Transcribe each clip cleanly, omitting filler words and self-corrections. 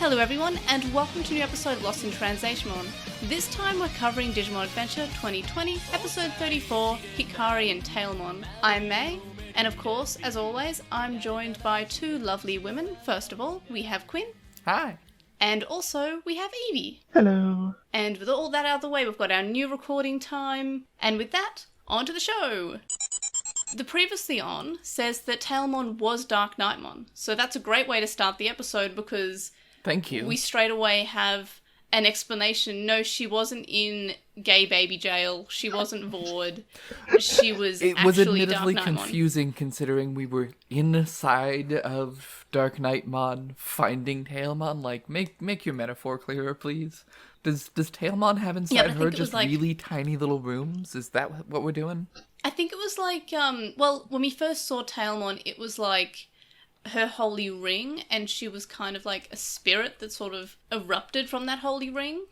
Hello everyone, and welcome to a new episode of Lost in Translationmon. This time we're covering Digimon Adventure 2020, episode 34, Hikari and Tailmon. I'm May, and of course, as always, I'm joined by two lovely women. First of all, we have Quinn. Hi. And also, we have Evie. Hello. And with all that out of the way, we've got our new recording time. And with that, on to the show! The previously on says that Tailmon was Dark Knightmon, so that's a great way to start the episode because... Thank you. We straight away have an explanation. No, she wasn't in gay baby jail. She wasn't Vord. She was It actually was admittedly Dark Knightmon. confusing considering we were inside of Dark Knightmon finding Tailmon. Like, make your metaphor clearer, please. Does Tailmon have inside her just really tiny little rooms? Is that what we're doing? I think it was like, well, when we first saw Tailmon, it was like her holy ring, and she was kind of like a spirit that sort of erupted from that holy ring.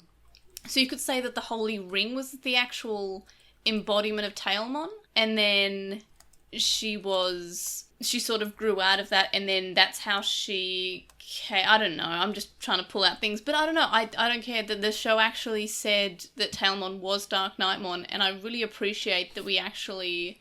So you could say that the holy ring was the actual embodiment of Tailmon, and then she sort of grew out of that, and then that's how she came. I don't know, I'm just trying to pull out things, but I don't know, I don't care that the show actually said that Tailmon was Dark Knightmon, and I really appreciate that we actually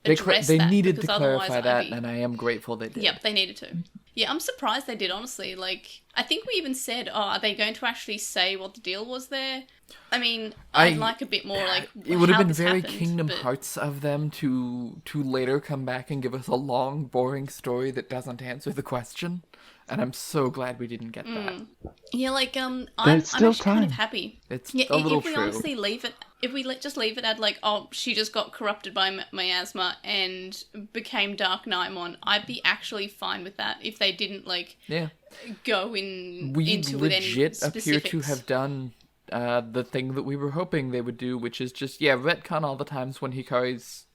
They needed to clarify that, and I am grateful they did. Yep, they needed to. Yeah, I'm surprised they did, honestly. Like, I think we even said, are they going to actually say what the deal was there? I mean, I'd like a bit more, like, it would have been very happened, Kingdom Hearts of them to later come back and give us a long, boring story that doesn't answer the question. And I'm so glad we didn't get that. Yeah, like, I'm actually kind of happy. It's a little if we true. honestly leave it, if we just leave it at, like, oh, she just got corrupted by miasma and became Dark Knightmon, I'd be actually fine with that if they didn't, like, go into with any specifics. We legit appear to have done the thing that we were hoping they would do, which is just, retcon all the times when Hikari's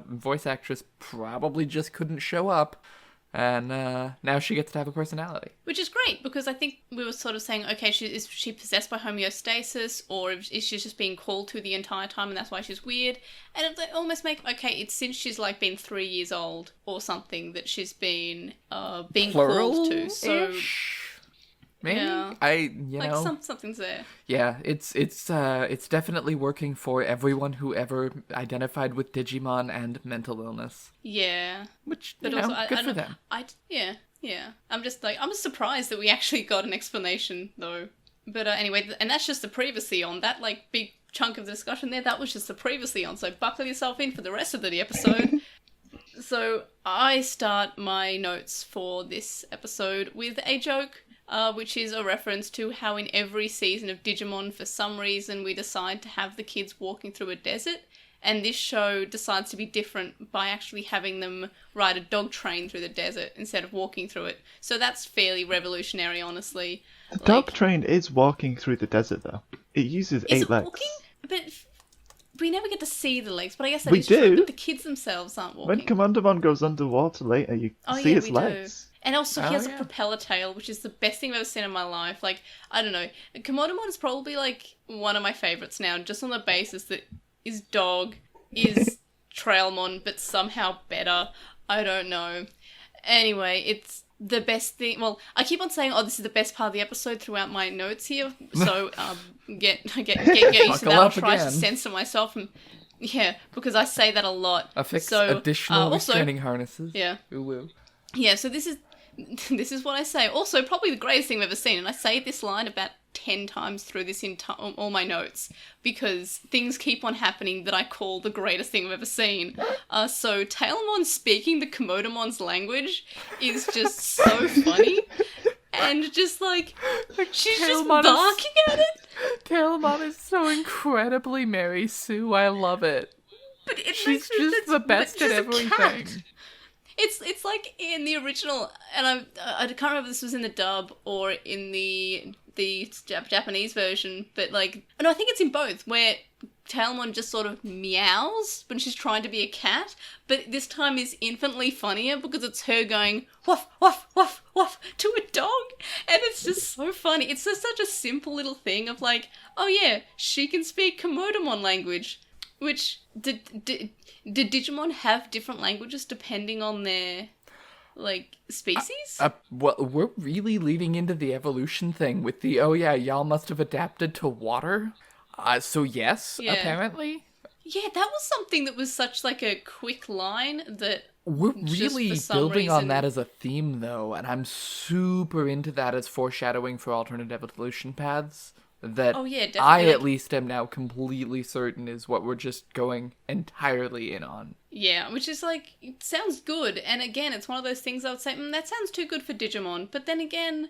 voice actress probably just couldn't show up. And now she gets to have a personality. Which is great, because I think we were sort of saying, okay, is she possessed by homeostasis, or is she just being called to the entire time and that's why she's weird? And it almost it's since she's like been 3 years old or something that she's been being called to. So maybe? Yeah. Something's there. Yeah, it's definitely working for everyone who ever identified with Digimon and mental illness. Yeah. Which, but also, good for them. Yeah. I'm just surprised that we actually got an explanation, though. But anyway, and that's just the previously on. That, like, big chunk of the discussion there, that was just the previously on. So buckle yourself in for the rest of the episode. So I start my notes for this episode with a joke. Which is a reference to how in every season of Digimon, for some reason, we decide to have the kids walking through a desert, and this show decides to be different by actually having them ride a dog train through the desert instead of walking through it. So that's fairly revolutionary, honestly. The dog train is walking through the desert, though. It uses 8 legs. Walking? But we never get to see the legs, but I guess that we is do. true, but the kids themselves aren't walking. When Commandamon goes underwater later, you see its legs. And also he has a propeller tail, which is the best thing I've ever seen in my life. Like, I don't know. Komodomon is probably, like, one of my favourites now, just on the basis that his dog is Trailmon, but somehow better. I don't know. Anyway, it's the best thing. Well, I keep on saying, this is the best part of the episode throughout my notes here. So, get used to that. I'll try to censor myself. And, because I say that a lot. Affix additional restraining harnesses. Yeah. Ooh. Yeah, so this is what I say. Also, probably the greatest thing I've ever seen, and I say this line about 10 times through this all my notes, because things keep on happening that I call the greatest thing I've ever seen. So Tailmon speaking the Komodomon's language is just so funny, and just like, she's just barking at it. Tailmon is so incredibly Mary Sue, I love it. But she's just the best at everything. It's like in the original, and I can't remember if this was in the dub or in the Japanese version, but like, no, I think it's in both, where Tailmon just sort of meows when she's trying to be a cat, but this time is infinitely funnier because it's her going woof, woof, woof, woof to a dog, and it's just so funny. It's just such a simple little thing of like, oh yeah, she can speak Komodomon language, which did Digimon have different languages depending on their like, species? Well, we're really leading into the evolution thing with the, oh yeah, y'all must have adapted to water? So yes, Yeah. apparently. Yeah, that was something that was such, like, a quick line that... We're just really for some building on reason- that as a theme, though, and I'm super into that as foreshadowing for alternate evolution paths. That Oh, yeah, I definitely. at least am now completely certain is what we're just going entirely in on. Yeah, which is like, it sounds good. And again, it's one of those things I would say, that sounds too good for Digimon. But then again,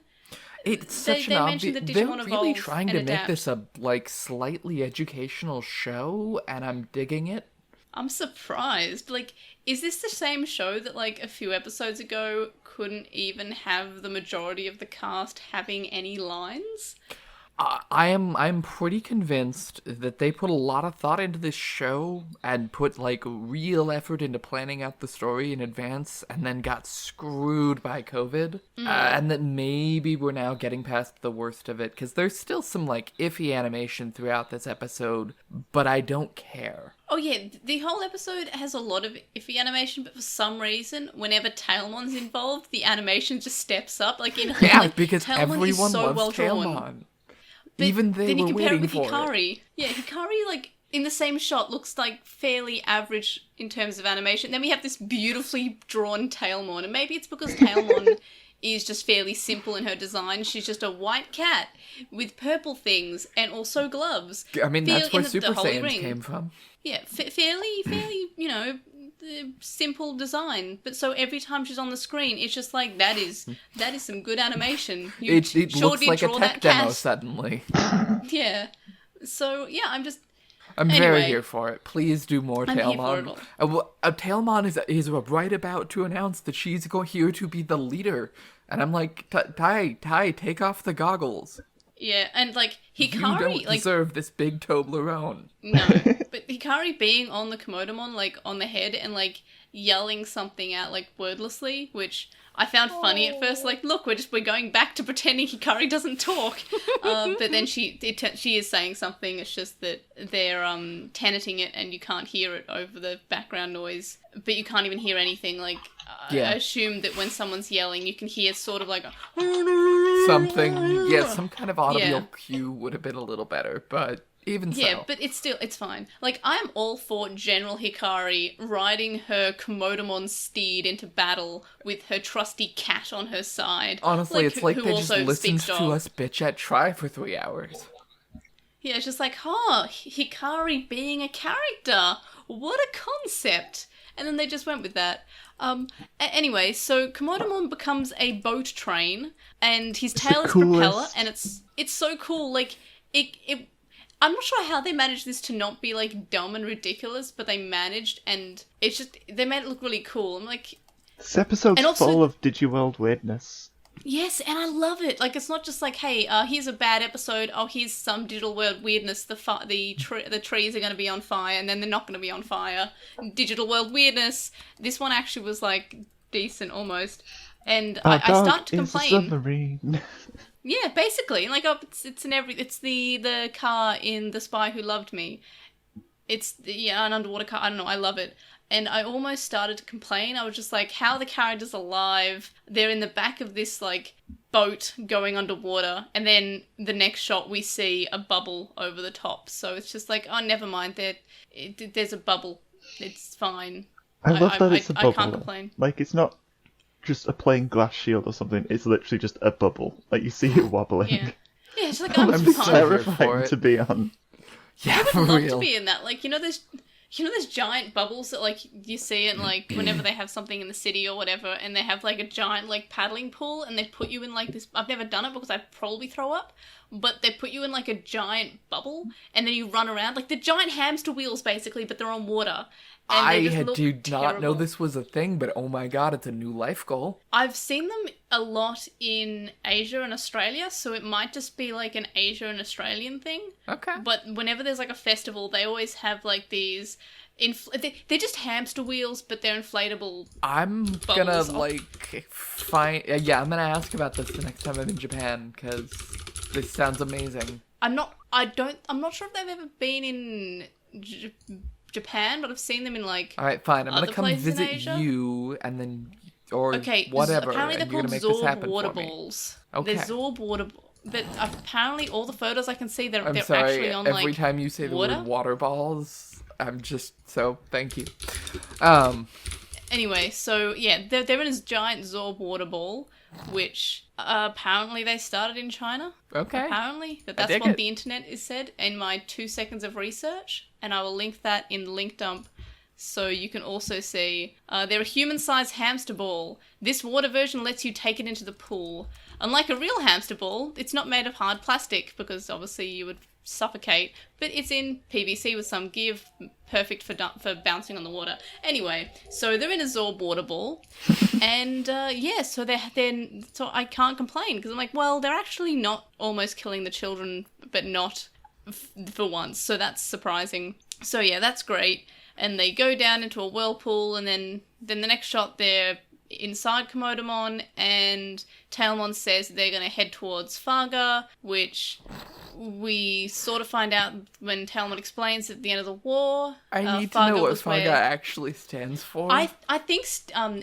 It's such they an mentioned obvious. that They're Digimon really evolve trying and to make adapt. this a like slightly educational show, and I'm digging it. I'm surprised. Like, is this the same show that, like, a few episodes ago couldn't even have the majority of the cast having any lines? I'm pretty convinced that they put a lot of thought into this show and put like real effort into planning out the story in advance, and then got screwed by COVID. And that maybe we're now getting past the worst of it, because there's still some like iffy animation throughout this episode, but I don't care. Oh yeah, the whole episode has a lot of iffy animation, but for some reason, whenever Tailmon's involved, the animation just steps up. Like in Yeah, like, because Tailmon everyone is so loves well drawn. Tailmon. But Even they then you were compare it waiting with for Hikari. it. Yeah, Hikari, like, in the same shot, looks, like, fairly average in terms of animation. Then we have this beautifully drawn Tailmon, and maybe it's because Tailmon is just fairly simple in her design. She's just a white cat with purple things and also gloves. I mean, that's where the Super Holy Saiyans Ring. came from. Yeah, fairly, simple design. But so every time she's on the screen, it's just like, that is some good animation. You It sure looks did like a draw tech that demo cat. suddenly. Yeah. So, yeah, I'm Anyway. very here for it. Please do more I'm here for it Tailmon. Tailmon is right about to announce that she's here to be the leader. And I'm like, Tai, take off the goggles. Yeah, and, like, You Hikari, don't like, deserve this big Toblerone. no. But Hikari being on the Komodomon, like, on the head and, like, yelling something out, like, wordlessly, which I found funny at first. Like, look, we're going back to pretending Hikari doesn't talk. But then she is saying something. It's just that they're tenanting it and you can't hear it over the background noise. But you can't even hear anything. Like, Yeah. I assume that when someone's yelling, you can hear sort of like a... Something, some kind of audible Yeah. cue would have been a little better, but even so. Yeah, but it's fine. Like, I'm all for General Hikari riding her Komodomon steed into battle with her trusty cat on her side. Honestly, it's like who they just also listened speaks to dog. us bitch at Try for 3 hours. Yeah, it's just like, Hikari being a character. What a concept. And then they just went with that. Anyway, so Komodomon becomes a boat train, and his tail is a propeller, and it's so cool. Like, I'm not sure how they managed this to not be, like, dumb and ridiculous, but they managed, and it's just, they made it look really cool. I'm like... This episode's And also- full of Digiworld weirdness. Yes, and I love it. Like, it's not just like, hey, here's a bad episode. Oh, here's some digital world weirdness. The trees are going to be on fire, and then they're not going to be on fire. Digital world weirdness. This one actually was like decent almost, and I start to It's a complain. submarine. Yeah, basically, like, it's the car in The Spy Who Loved Me. It's an underwater car. I don't know. I love it. And I almost started to complain. I was just like, how are the characters alive? They're in the back of this, like, boat going underwater. And then the next shot, we see a bubble over the top. So it's just like, oh, never mind. There's a bubble. It's fine. I love that it's a bubble. I can't complain. Like, it's not just a plain glass shield or something. It's literally just a bubble. Like, you see it wobbling. Yeah. Yeah, it's like, I'm I'm fine. so here for Terrifying it. to be on. Yeah, I for would love real. to be in that. Like, there's giant bubbles that, like, you see it, like, whenever they have something in the city or whatever, and they have, like, a giant, like, paddling pool, and they put you in, like, this... I've never done it because I'd probably throw up, but they put you in, like, a giant bubble, and then you run around. Like, the giant hamster wheels, basically, but they're on water. And they just look did not know terrible. this was a thing, but oh my god, it's a new life goal. I've seen them a lot in Asia and Australia, so it might just be, like, an Asia and Australian thing. Okay. But whenever there's, like, a festival, they always have, like, these... they're just hamster wheels, but they're inflatable. I'm gonna, Bubbles. like, find... yeah, I'm gonna ask about this the next time I'm in Japan, because this sounds amazing. I'm not sure if they've ever been in Japan, but I've seen them in, like... Alright, fine, I'm gonna Other come places in visit Asia? you, and then or Okay, whatever, apparently and they're you're called gonna make this Zorb happen water for me. balls. Okay. They're Zorb water but apparently all the photos I can see, they're I'm they're sorry, actually on, every like, time you say the water? word water balls, I'm just so thank you. Anyway, so yeah, they're in this giant Zorb water ball, which apparently they started in China. Okay. Apparently, I that's dig what it. the internet is said in my 2 seconds of research, and I will link that in the link dump. So you can also see they're a human-sized hamster ball. This water version lets you take it into the pool. Unlike a real hamster ball, it's not made of hard plastic because obviously you would suffocate, but it's in PVC with some give, perfect for bouncing on the water. Anyway, so they're in a Zorb water ball, and yeah, so so I can't complain because I'm like, well, they're actually not almost killing the children, but not for once, so that's surprising. So yeah, that's great. And they go down into a whirlpool, and then the next shot they're inside Komodamon, and Tailmon says they're going to head towards Farga, which we sort of find out when Tailmon explains at the end of the war. I need to Farga know what was Farga where- actually stands for. I think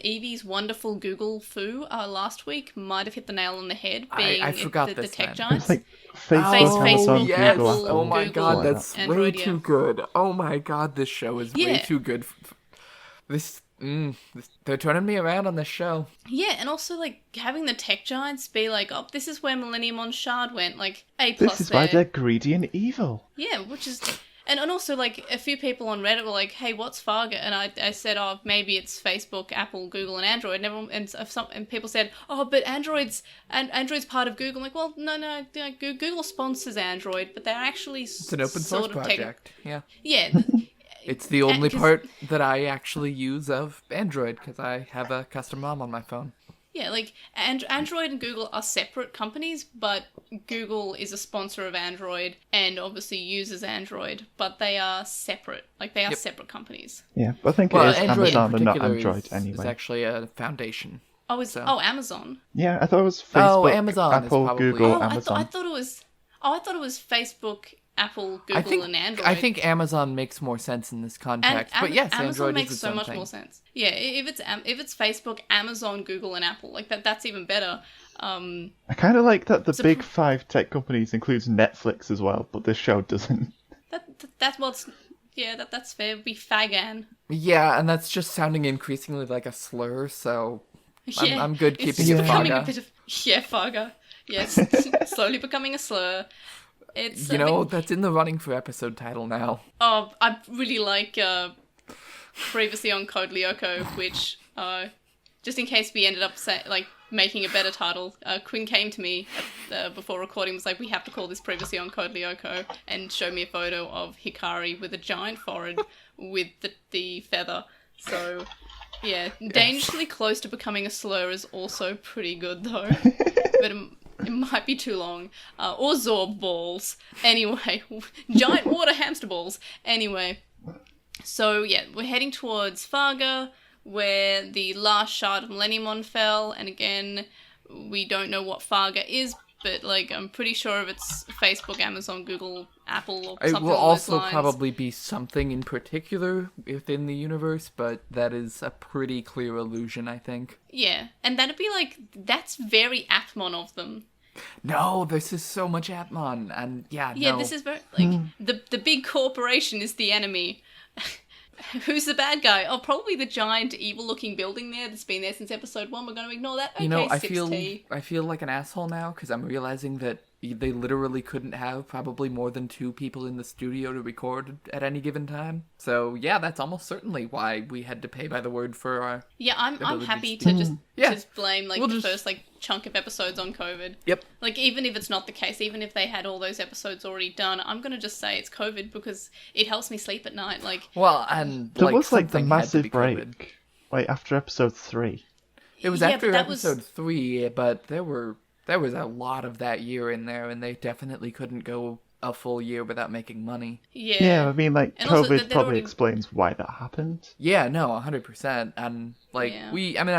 Evie's wonderful Google foo last week might have hit the nail on the head, being I forgot the this tech then. giants. It's like Facebook, Facebook, Amazon, yes. Google, Apple, Apple. Oh my Google, god, like that's way Android, too yeah. good. Oh my god, this show is way Yeah. too good. They're turning me around on this show. Yeah, and also, like, having the tech giants be like, oh, this is where Millenniumon's shard went, like, A+ This is there. why they're greedy and evil. Yeah, which is... And also, like, a few people on Reddit were like, hey, what's Farga? And I said, oh, maybe it's Facebook, Apple, Google, and Android. And people said, oh, but Android's part of Google. I'm like, well, no, Google sponsors Android, but they're actually It's an open source project. Yeah. Yeah. It's the only 'cause- part that I actually use of Android because I have a custom ROM on my phone. Yeah, like, Android and Google are separate companies, but Google is a sponsor of Android and obviously uses Android, but they are separate. Like, they are separate companies. Yeah, but I think Well, it is Android Amazon in and not particular Android is anyway. actually a foundation. Oh, Amazon. Yeah, I thought it was Facebook, Amazon is Apple, probably- Google, Oh, Amazon. I thought it was Facebook, Apple, Google, and Android. I think Amazon makes more sense in this context. but yes, Amazon Android makes is its so own much thing. more sense. Yeah, if it's Facebook, Amazon, Google, and Apple, like that's even better. I kind of like that the big five tech companies includes Netflix as well, but this show doesn't. That's what's that's fair. It'd be Fagan. Yeah, and that's just sounding increasingly like a slur, so Yeah, I'm good it's keeping it becoming Farga. a bit of Farga. Yeah, it's slowly becoming a slur. It's That's in the running for episode title now. Oh, I really like previously on Code Lyoko, which just in case we ended up making a better title, Quinn came to me before recording, was like, we have to call this previously on Code Lyoko, and showed me a photo of Hikari with a giant forehead with the feather. So yeah, dangerously close to becoming a slur is also pretty good though. But it might be too long. Or Zorb balls. Anyway, giant water hamster balls. Anyway, so yeah, we're heading towards Farga, where the last shard of Millenniumon fell, and again, we don't know what Farga is, but like I'm pretty sure if it's Facebook, Amazon, Google, Apple, or It something will along those also lines. probably be something in particular within the universe, but that is a pretty clear illusion, I think. Yeah, and that'd be like, that's very Atmon of them. No, this is so much Atmon, and Yeah, no. this is very, like, the big corporation is the enemy. Who's the bad guy? Oh, probably the giant evil-looking building there that's been there since episode 1. We're going to ignore that. Okay, I feel like an asshole now because I'm realizing that they literally couldn't have probably more than 2 people in the studio to record at any given time. So yeah, that's almost certainly why we had to pay by the word for our. Yeah, I'm ability happy to to speak. just blame We'll the just- first chunk of episodes on COVID. Yep. Like, even if it's not the case, even if they had all those episodes already done, I'm gonna just say it's COVID because it helps me sleep at night. Like, Well, and There was the something had to be massive COVID. break, after episode 3. It was Yeah, after but that was- episode 3, but there was a lot of that year in there, and they definitely couldn't go a full year without making money. yeah, Yeah, I mean, And also, COVID they'd probably already- explains why that happened. Yeah, no, 100%. And, Yeah.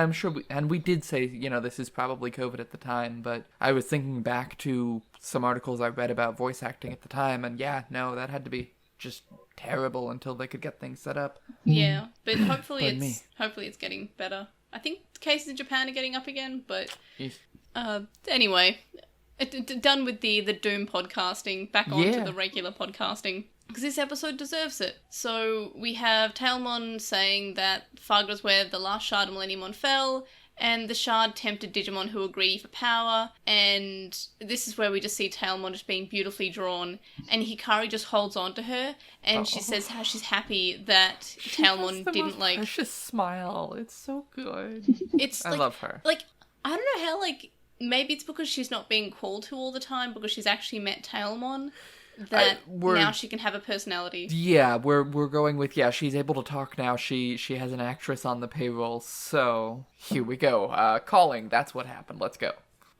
I'm sure, we did say, this is probably COVID at the time, but I was thinking back to some articles I read about voice acting at the time, and yeah, no, that had to be just terrible until they could get things set up. yeah. But hopefully Pardon it's getting better. I think cases in Japan are getting up again, but Yes. anyway, done with the Doom podcasting, back onto the regular podcasting. Because this episode deserves it. So we have Tailmon saying that Fargra's where the last shard of Millenniumon fell, and the shard tempted Digimon who agree for power, and this is where we just see Tailmon just being beautifully drawn, and Hikari just holds on to her, and she says how she's happy that Tailmon didn't like... precious smile. It's so good. It's I love her. Like, I don't know how, like, maybe it's because she's not being called to all the time, because she's actually met Tailmon, that now she can have a personality. Yeah, we're going with, she's able to talk now. She has an actress on the payroll, so here we go. Calling, that's what happened. Let's go.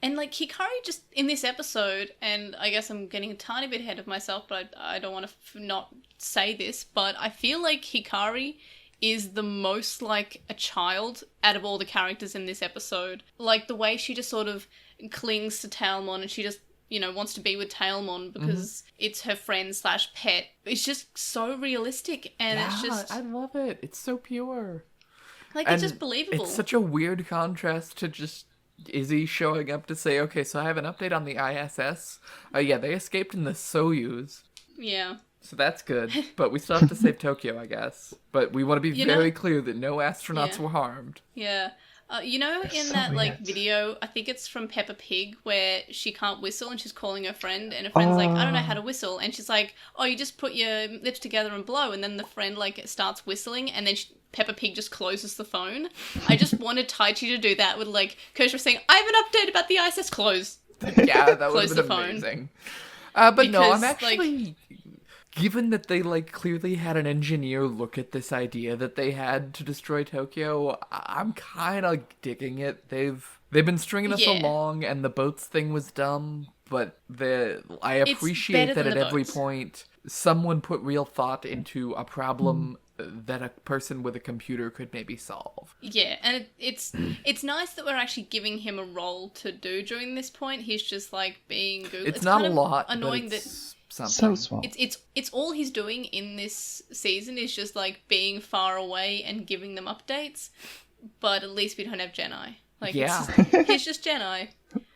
And, like, Hikari just, in this episode, and I guess I'm getting a tiny bit ahead of myself, but I don't want to not say this, but I feel like Hikari is the most like a child out of all the characters in this episode. Like, the way she just sort of clings to Tailmon, and she just, you know, wants to be with Tailmon because it's her friend / pet. It's just so realistic, and it's just... I love it. It's so pure. Like, it's just believable. It's such a weird contrast to just Izzy showing up to say, okay, so I have an update on the ISS. They escaped in the Soyuz. Yeah. So that's good, but we still have to save Tokyo, I guess. But we want to be very clear that no astronauts were harmed. Yeah. You know, in that, like, video, I think it's from Peppa Pig, where she can't whistle and she's calling her friend, and her friend's like, I don't know how to whistle, and she's like, oh, you just put your lips together and blow, and then the friend, like, starts whistling, and then Peppa Pig just closes the phone. I just wanted Taichi to do that with, like, Kershaw saying, I have an update about the ISS, close. Yeah, that would have been amazing. But because, no, I'm actually... Like, given that they, like, clearly had an engineer look at this idea that they had to destroy Tokyo, I'm kind of digging it. They've been stringing us along, and the boats thing was dumb, but I appreciate that at every point someone put real thought into a problem that a person with a computer could maybe solve. Yeah, and it's nice that we're actually giving him a role to do during this point. He's just, like, being Google. It's not kind a lot, annoying but it's something. So small. It's all he's doing in this season is just, like, being far away and giving them updates, but at least we don't have Jedi. Like, he's just Jedi.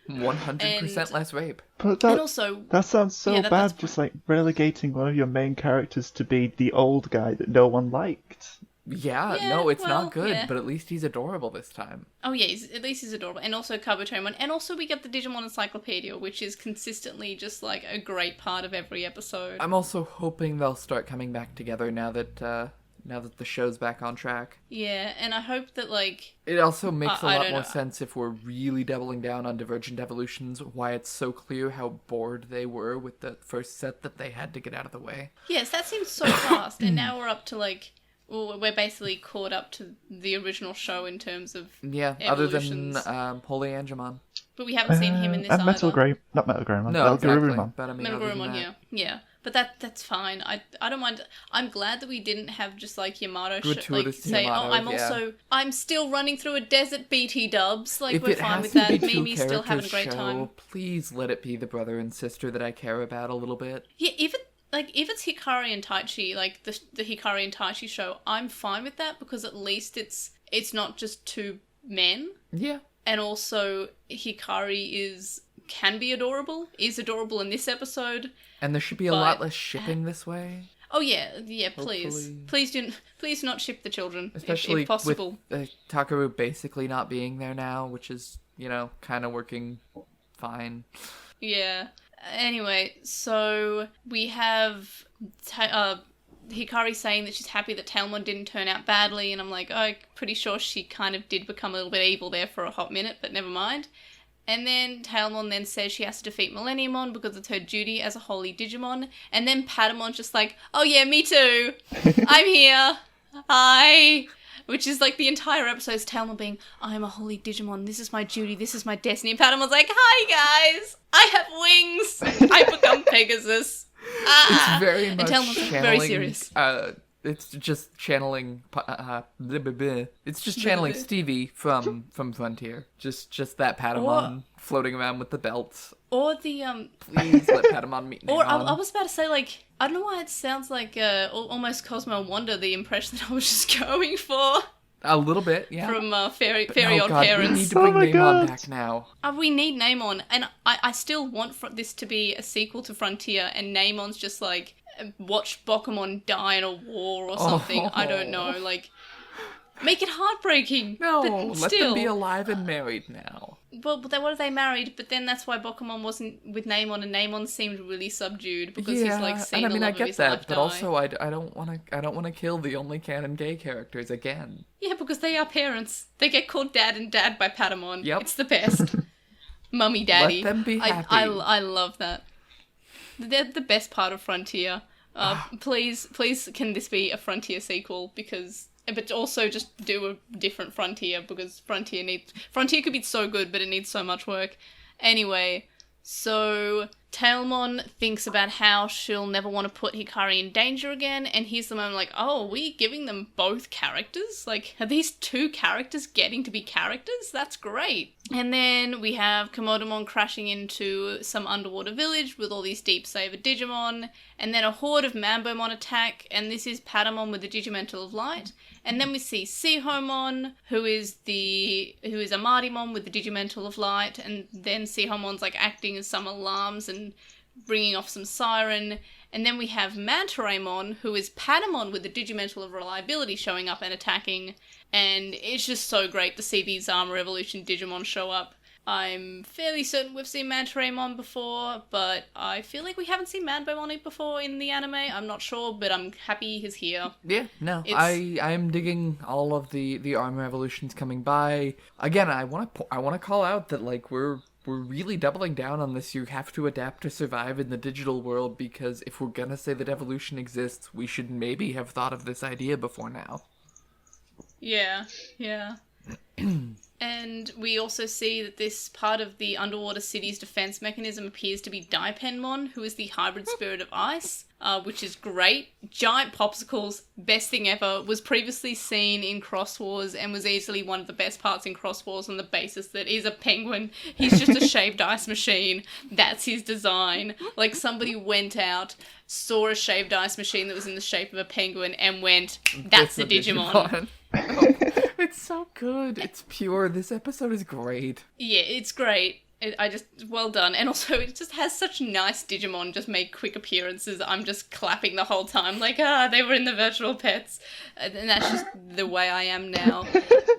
100% less rape. But and also, that sounds so bad, just like relegating one of your main characters to be the old guy that no one liked. Yeah, no, it's not good, but at least he's adorable this time. Oh yeah, at least he's adorable. And also Kabutorimon, and also we get the Digimon Encyclopedia, which is consistently just like a great part of every episode. I'm also hoping they'll start coming back together now that the show's back on track. Yeah, and I hope that, like... It also makes a lot more sense if we're really doubling down on Divergent Evolutions, why it's so clear how bored they were with the first set that they had to get out of the way. Yes, that seems so fast, and now we're up to, like... Well, we're basically caught up to the original show in terms of evolutions. Other than Holy Angemon. But we haven't seen him in this either. Not Metal Greymon. No, exactly. But I mean, Metal Greymon, yeah. But that's fine. I don't mind. I'm glad that we didn't have just like Yamato say, I'm still running through a desert, BT dubs. Like, if we're fine with that. Mimi's still having a great time. Please let it be the brother and sister that I care about a little bit. Yeah, if it's Hikari and Taichi, like the Hikari and Taichi show, I'm fine with that because at least it's not just two men. Yeah. And also Hikari is adorable in this episode. And there should be a lot less shipping this way. Oh yeah, please. Please do not ship the children, especially if possible. With Takaru basically not being there now, which is, kind of working fine. Yeah. Anyway, so we have Hikari saying that she's happy that Tailmon didn't turn out badly, and I'm like, pretty sure she kind of did become a little bit evil there for a hot minute, but never mind. And then Tailmon then says she has to defeat Millenniumon because it's her duty as a holy Digimon, and then Patamon's just like, oh yeah, me too, I'm here, hi. Which is like the entire episode is Tailmon being, I'm a holy Digimon, this is my duty, this is my destiny. And Patamon's like, hi guys, I have wings, I become Pegasus. It's very much channeling, very serious. It's just channeling. It's just channeling Stevie from Frontier. Just that Patamon floating around with the belts. Or the Please let Patamon meet. Or I was about to say, like, I don't know why it sounds like almost Cosmo Wanda, the impression that I was just going for. A little bit, yeah. From Fairy Oh Odd God, Parents. we need to bring my Namon God. back now. We need Namon, and I still want this to be a sequel to Frontier, and Namon's just like, watch Bokumon die in a war or something. I don't know, like, make it heartbreaking. No, but let still. them be alive and married now. Well, but what if they married? But then that's why Bokumon wasn't with Namon, and Namon seemed really subdued because he's like seen and I mean, the I love of get his that, life but die. also I don't want to kill the only canon gay characters again. Yeah, because they are parents. They get called Dad and Dad by Patamon. Yep. It's the best. Mummy, Daddy. Let them be happy. I love that. They're the best part of Frontier. Please, can this be a Frontier sequel? Because, but also just do a different Frontier, because Frontier could be so good, but it needs so much work. Anyway, so Tailmon thinks about how she'll never want to put Hikari in danger again, and here's the moment like, oh, are we giving them both characters? Like, are these two characters getting to be characters? That's great. And then we have Komodamon crashing into some underwater village with all these Deep Saber Digimon, and then a horde of Mambomon attack, and this is Patamon with the Digimental of Light. And then we see Sihomon, who is a Martymon with the Digimental of Light, and then Sihomon's like acting as some alarms and bringing off some siren. And then we have Mantaramon, who is Patamon with the Digimental of Reliability showing up and attacking. And it's just so great to see these Armor Evolution Digimon show up. I'm fairly certain we've seen Mantaramon before, but I feel like we haven't seen Manbomon before in the anime. I'm not sure, but I'm happy he's here. Yeah, no, I'm digging all of the armor evolutions coming by. Again, I want to call out that like we're really doubling down on this. You have to adapt to survive in the digital world, because if we're gonna say that evolution exists, we should maybe have thought of this idea before now. Yeah. And we also see that this part of the underwater city's defense mechanism appears to be Daipenmon, who is the hybrid spirit of ice, which is great. Giant popsicles, best thing ever, was previously seen in Cross Wars and was easily one of the best parts in Cross Wars on the basis that he's a penguin. He's just a shaved ice machine. That's his design. Like, somebody went out, saw a shaved ice machine that was in the shape of a penguin and went, that's the Digimon. It's so good. It's pure. This episode is great. Yeah, it's great. Well done. And also, it just has such nice Digimon just make quick appearances. I'm just clapping the whole time, like, they were in the virtual pets. And that's just the way I am now.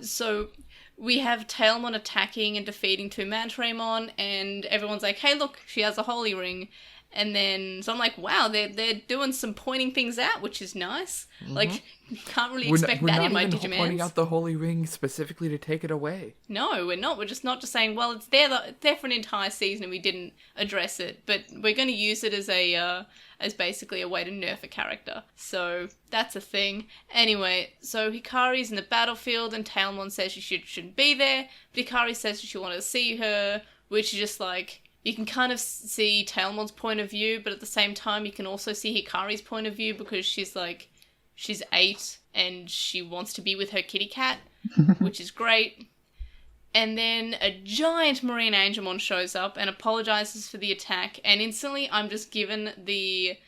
So we have Tailmon attacking and defeating two Mantaramon, and everyone's like, hey, look, she has a holy ring. And then, so I'm like, wow, they're doing some pointing things out, which is nice. Mm-hmm. Like, can't really expect that in my Digimons. We're not pointing out the holy ring specifically to take it away. No, we're not. We're just not just saying, well, it's there for an entire season and we didn't address it. But we're going to use it as basically a way to nerf a character. So that's a thing. Anyway, so Hikari's in the battlefield and Tailmon says she shouldn't be there. But Hikari says she wanted to see her, which is just like, you can kind of see Tailmon's point of view, but at the same time, you can also see Hikari's point of view, because she's 8 and she wants to be with her kitty cat, which is great. And then a giant Marine Angelmon shows up and apologizes for the attack, and instantly I'm just given the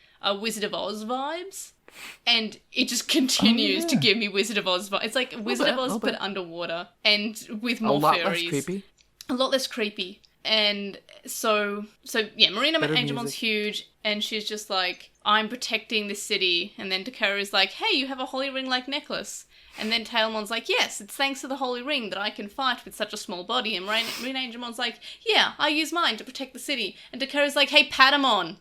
Wizard of Oz vibes. And it just continues to give me Wizard of Oz vibes. It's like Wizard of Oz, but underwater, and with more fairies. A lot less creepy. And so yeah, Marina Angelmon's huge, and she's just like, I'm protecting this city. And then Takeru's like, hey, you have a holy ring-like necklace. And then Tailmon's like, yes, it's thanks to the holy ring that I can fight with such a small body. And Marina Angelmon's like, yeah, I use mine to protect the city. And Takeru's like, hey, Patamon,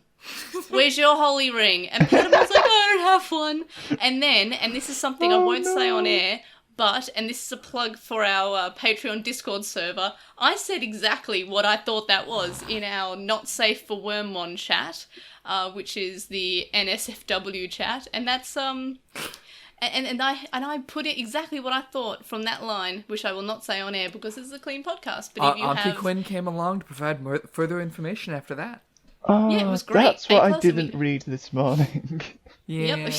where's your holy ring? And Patamon's like, I don't have one. And then, and this is something I won't say on air, but, and this is a plug for our Patreon Discord server, I said exactly what I thought that was in our Not Safe for Wormmon chat, which is the NSFW chat, and that's, and I put it exactly what I thought from that line, which I will not say on air because this is a clean podcast, but if you Auntie Quinn came along to provide further information after that. Oh, yeah, it was great. That's what I didn't read this morning. Yeah. Yep,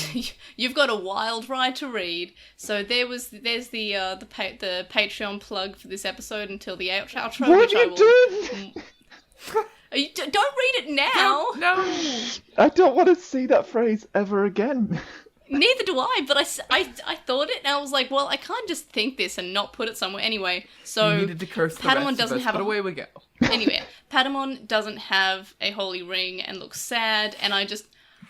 you've got a wild ride to read. So there's the Patreon plug for this episode until the outro. What have you done? Don't read it now. No. I don't want to see that phrase ever again. Neither do I, but I thought it, and I was like, well, I can't just think this and not put it somewhere. Anyway, so You needed to curse the Patamon rest doesn't of us, have but away we go. Anyway, Patamon doesn't have a holy ring and looks sad, and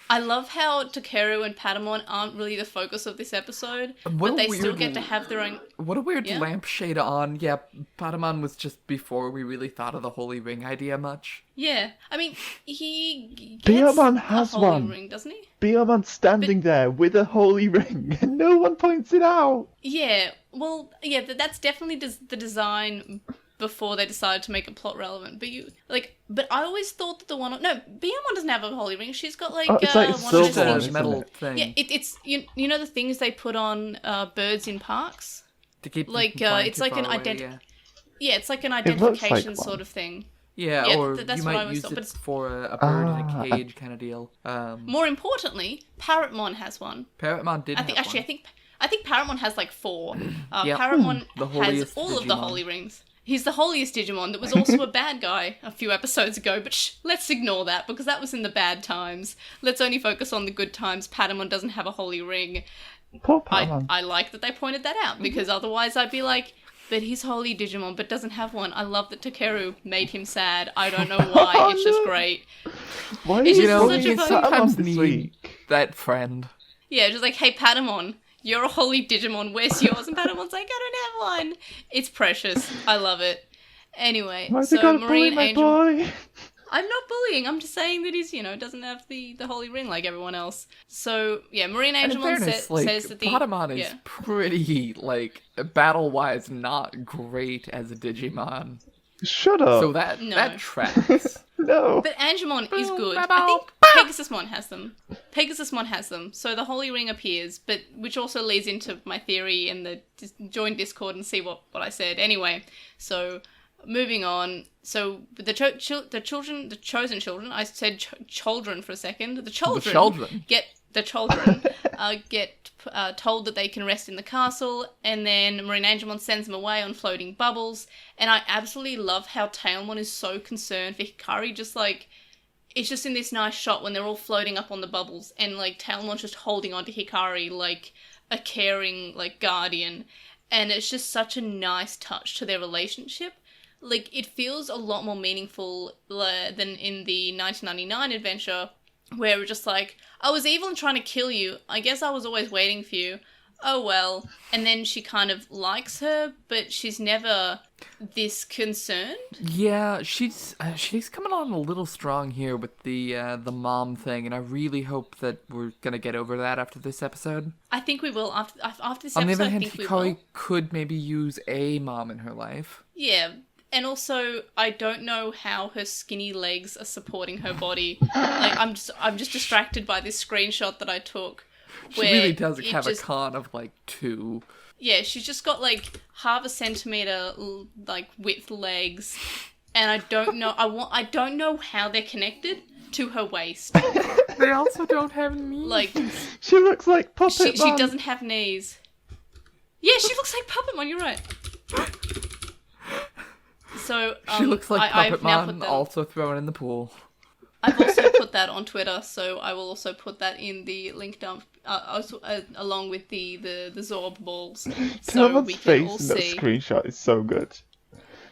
I love how Takeru and Patamon aren't really the focus of this episode, but they still get to have their own... What a weird lampshade on. Yeah, Patamon was just before we really thought of the holy ring idea much. Yeah, I mean, he gets Biyomon has a holy one. ring, doesn't he? Biyomon standing there with a holy ring, and no one points it out. Yeah, well, yeah, that's definitely the design before they decided to make it plot relevant. But I always thought that the one... No, Biyomon doesn't have a holy ring. She's got it's like a one of silver those one, things. metal it? thing. Yeah, it's you know the things they put on birds in parks? To keep them Like, from flying it's too like far an away, Yeah, it's like an looks like identification one. sort of thing. Yeah, or that's you what I might always use thought, it but it's... for a bird in a cage kind of deal. More importantly, Parrotmon has one. Parrotmon did have one. I think Parrotmon has like 4. Yep. Parrotmon The has holiest all of the Digimon. holy rings. He's the holiest Digimon that was also a bad guy a few episodes ago, but let's ignore that because that was in the bad times. Let's only focus on the good times. Patamon doesn't have a holy ring. Poor Patamon. I like that they pointed that out because otherwise I'd be like, but he's holy Digimon but doesn't have one. I love that Takeru made him sad. I don't know why. It's just great. Why It's are you just bullying such a Patamon funny- Sometimes this need week? that friend. Yeah, just like, hey, Patamon, you're a holy Digimon. Where's yours? And Patamon's like, I don't have one. It's precious. I love it. Anyway, Why so they gotta bully Marine my Angel... boy? I'm not bullying. I'm just saying that he's, doesn't have the holy ring like everyone else. So, yeah, Marine And in Angelmon fairness, says that the... Patamon is pretty, battle-wise not great as a Digimon. Shut up. So that tracks. No. But Angemon is good. Bow, I think bow. Pegasusmon has them. Pegasusmon has them. So the holy ring appears, but which also leads into my theory in the join Discord and see what I said. Anyway, so moving on. So the chosen children. I said children for a second. The children get told that they can rest in the castle, and then Marine Angelmon sends them away on floating bubbles. And I absolutely love how Tailmon is so concerned for Hikari. It's just in this nice shot when they're all floating up on the bubbles, and Tailmon's just holding on to Hikari like a caring guardian, and it's just such a nice touch to their relationship. It feels a lot more meaningful than in the 1999 adventure, where we're just like, I was evil and trying to kill you. I guess I was always waiting for you. Oh well. And then she kind of likes her, but she's never this concerned. Yeah, she's coming on a little strong here with the mom thing, and I really hope that we're gonna get over that after this episode. I think we will after this episode. On the other hand, I think we Hikari will. could maybe use a mom in her life. Yeah. And also, I don't know how her skinny legs are supporting her body. I'm just distracted by this screenshot that I took. She really does have a con of 2. Yeah, she's just got half a centimeter width legs, and I don't know. I don't know how they're connected to her waist. They also don't have knees. She looks like Puppet she Man. doesn't have knees. Yeah, she looks like Puppetmon. You're right. So she looks like I've now Puppetmon, also thrown in the pool. I've also put that on Twitter, so I will also put that in the link dump, along with the Zorb balls, so Someone's we can face all in that see. screenshot is so good.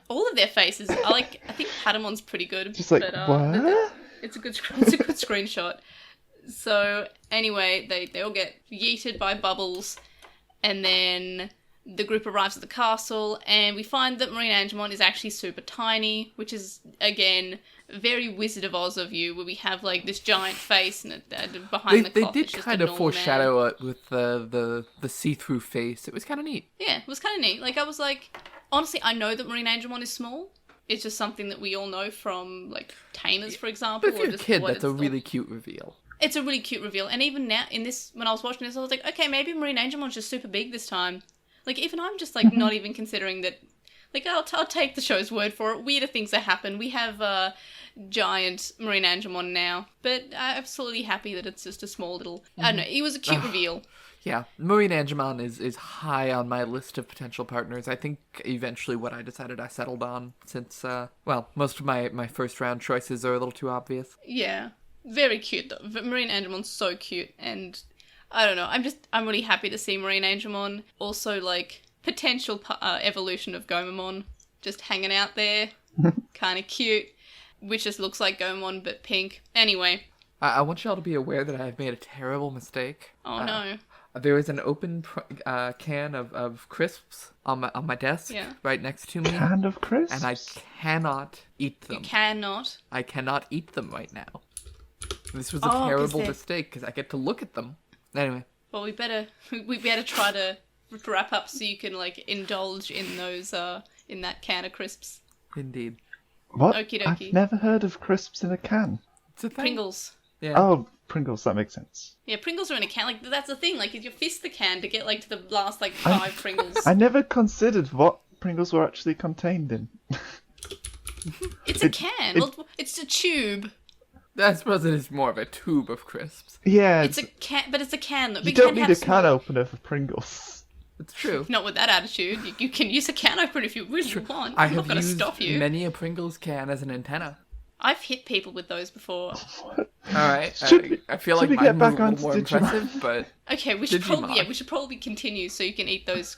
All of their faces. I think Patamon's pretty good. Just what? It's a good screenshot. So anyway, they all get yeeted by bubbles, and then the group arrives at the castle, and we find that Marine Angemon is actually super tiny, which is, again, very Wizard of Oz of you, where we have, this giant face, and behind the cloth They is did just kind a of normal foreshadow man. it with the see-through face. It was kind of neat. Yeah, it was kind of neat. I was honestly, I know that Marine Angemon is small. It's just something that we all know from, Tamers, for example. But if you're a kid, that's a really cute reveal. It's a really cute reveal. And even now, when I was watching this, I was like, okay, maybe Marine Angemon's just super big this time. Even I'm just, not even considering that... I'll take the show's word for it. Weirder things that happen. We have giant Marine Angemon now. But I'm absolutely happy that it's just a small little... I don't know. It was a cute reveal. Yeah, Marine Angemon is high on my list of potential partners. I think eventually what I decided I settled on, since, most of my first round choices are a little too obvious. Yeah. Very cute, though. Marine Angemon's so cute. And I don't know. I'm really happy to see Marine Angelmon. Also, like, potential evolution of Gomamon just hanging out there. Kind of cute. Which just looks like Gomamon, but pink. Anyway. I want y'all to be aware that I have made a terrible mistake. Oh, no. There is an open can of crisps on my desk right next to me. Can of crisps? And I cannot eat them. You cannot? I cannot eat them right now. This was a terrible mistake because I get to look at them. Anyway. Well, we better try to wrap up so you can, like, indulge in those, in that can of crisps. Indeed. What? Okie dokie. I've never heard of crisps in a can. It's a thing. Pringles. Yeah. Oh, Pringles, that makes sense. Yeah, Pringles are in a can. Like, that's the thing. Like, you fist the can to get, like, to the last, like, 5 Pringles. I never considered what Pringles were actually contained in. It's a can. Well, it's a tube. I suppose it is more of a tube of crisps. Yeah. It's a can, but it's a can. You don't need a can opener for Pringles. It's true. Not with that attitude. You can use a can opener if you really want. I I'm not have going to used stop you. many a Pringles can as an antenna. I've hit people with those before. Alright, I feel like we mine get was back a little onto more Digimon? impressive, but... Okay, we should probably continue so you can eat those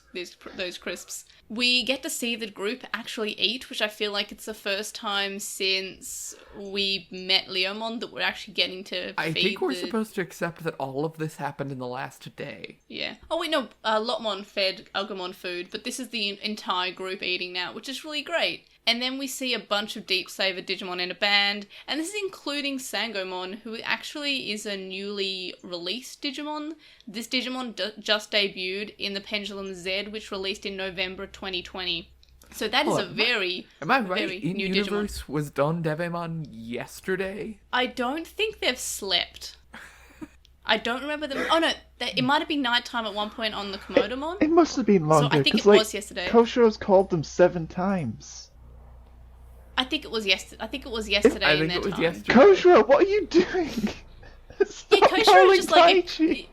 crisps. We get to see the group actually eat, which I feel like it's the first time since we met Leomon that we're actually getting to feed I think we're supposed to accept that all of this happened in the last day. Yeah. Oh wait, no, Lotmon fed Agumon food, but this is the entire group eating now, which is really great. And then we see a bunch of Deep Saver Digimon in a band, and this is including Sangomon, who actually is a newly released Digimon. This Digimon just debuted in the Pendulum Z, which released in November 2020. So that is a very, am I right? very In new universe Digimon. was Don Devemon yesterday? I don't think they've slept. I don't remember them. Oh no, it might have been nighttime at one point on the Komodomon. It must have been longer. So I think it like, was yesterday. Koshiro's called them 7 times. I think it was yesterday. I think it was time. yesterday. Koshiro, what are you doing? Yeah, Koshiro's just like Taichi.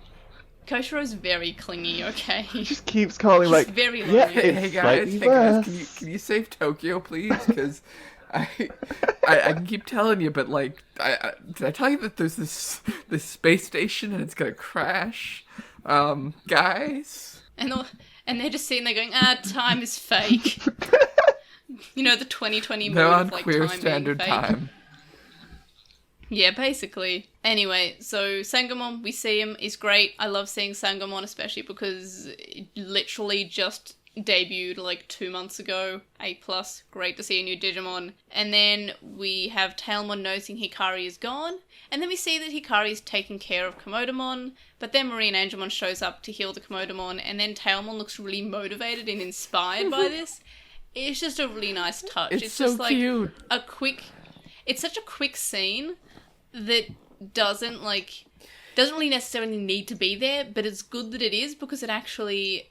Koshiro's very clingy. Okay. He just keeps calling He's like, very yeah, lonely. it's Hey guys, slightly worse. can you save Tokyo, please? Because I can keep telling you, but like, did I tell you that there's this space station and it's gonna crash? Guys. And they're just sitting there going, time is fake. You know, the 2020 They're mode on of like queer time standard being fake. time. Yeah, basically. Anyway, so Sangomon, we see him, is great. I love seeing Sangomon, especially because it literally just debuted like 2 months ago. A+, great to see a new Digimon. And then we have Tailmon noticing Hikari is gone. And then we see that Hikari is taking care of Komodomon. But then Marine Angelmon shows up to heal the Komodomon. And then Tailmon looks really motivated and inspired by this. It's just a really nice touch. It's so just like cute. It's such a quick scene that doesn't really necessarily need to be there, but it's good that it is because it actually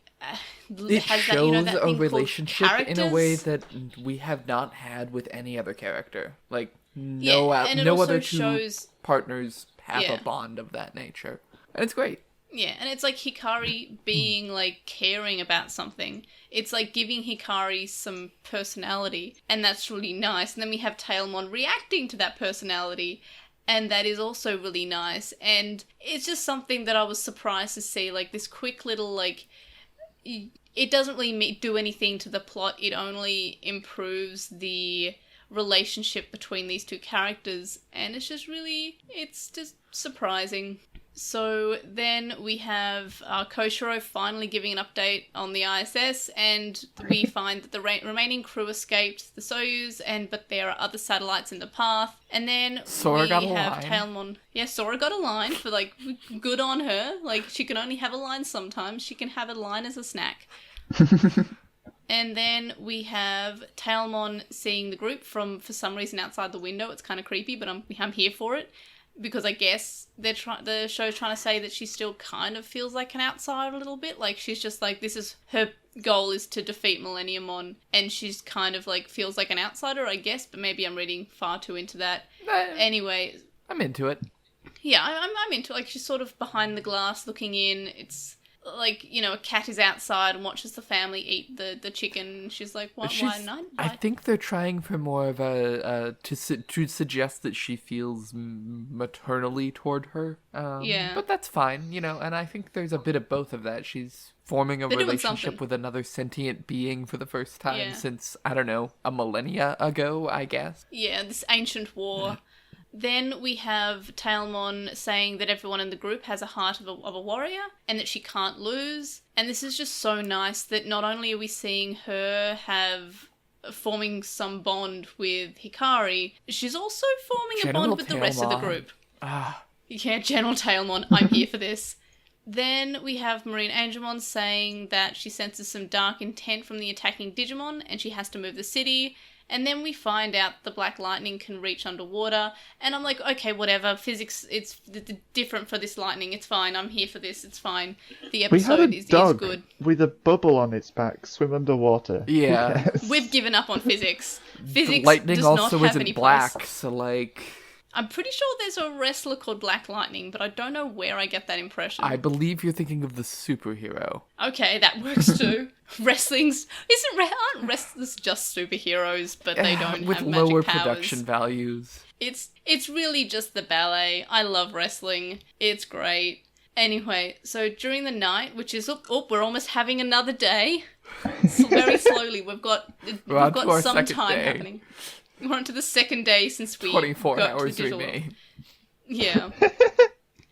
It has shows that, you know, that a thing called relationship in a way characters. that we have not had with any other character. Like, Yeah, no and it no also other two shows- partners have Yeah. a bond of that nature. And it's great. Yeah, and it's like Hikari being like caring about something. It's like giving Hikari some personality, and that's really nice. And then we have Tailmon reacting to that personality, and that is also really nice. And it's just something that I was surprised to see, like this quick little like. It doesn't really do anything to the plot. It only improves the relationship between these two characters, and it's just surprising. So then we have Koshiro finally giving an update on the ISS, and we find that the remaining crew escaped the Soyuz, but there are other satellites in the path. And then Sora we got a have line. Tailmon. Yeah, Sora got a line for like good on her. Like she can only have a line sometimes. She can have a line as a snack. And then we have Tailmon seeing the group for some reason outside the window. It's kind of creepy, but I'm here for it. Because I guess the show's trying to say that she still kind of feels like an outsider a little bit. Like, she's just like, this is her goal is to defeat Millenniumon. And she's kind of like, feels like an outsider, I guess. But maybe I'm reading far too into that. Anyway. I'm into it. Yeah, I'm into it. Like, she's sort of behind the glass looking in. like, you know, a cat is outside and watches the family eat the chicken. She's like, why not? I think they're trying for more of a to suggest that she feels maternally toward her. Yeah. But that's fine, you know, and I think there's a bit of both of that. She's forming a relationship with another sentient being for the first time since, I don't know, a millennia ago, I guess. Yeah, this ancient war. Then we have Tailmon saying that everyone in the group has a heart of a warrior and that she can't lose. And this is just so nice that not only are we seeing her forming some bond with Hikari, she's also forming a bond with the rest of the group. Yeah, General Tailmon, I'm here for this. Then we have Marine Angelmon saying that she senses some dark intent from the attacking Digimon and she has to move the city. And then we find out the black lightning can reach underwater. And I'm like, okay, whatever. Physics, it's different for this lightning. It's fine. I'm here for this. It's fine. The episode is good. With a bubble on its back swim underwater. Yeah. We've given up on physics. Physics lightning does also not have isn't any black, place. so like... I'm pretty sure there's a wrestler called Black Lightning, but I don't know where I get that impression. I believe you're thinking of the superhero. Okay, that works too. Aren't wrestlers just superheroes, but they don't with have magic lower powers? production values. It's really just the ballet. I love wrestling. It's great. Anyway, so during the night, which is we're almost having another day. So very slowly, we've got some time happening. We're on to the second day since we 24 got hours to the digital remain. Yeah.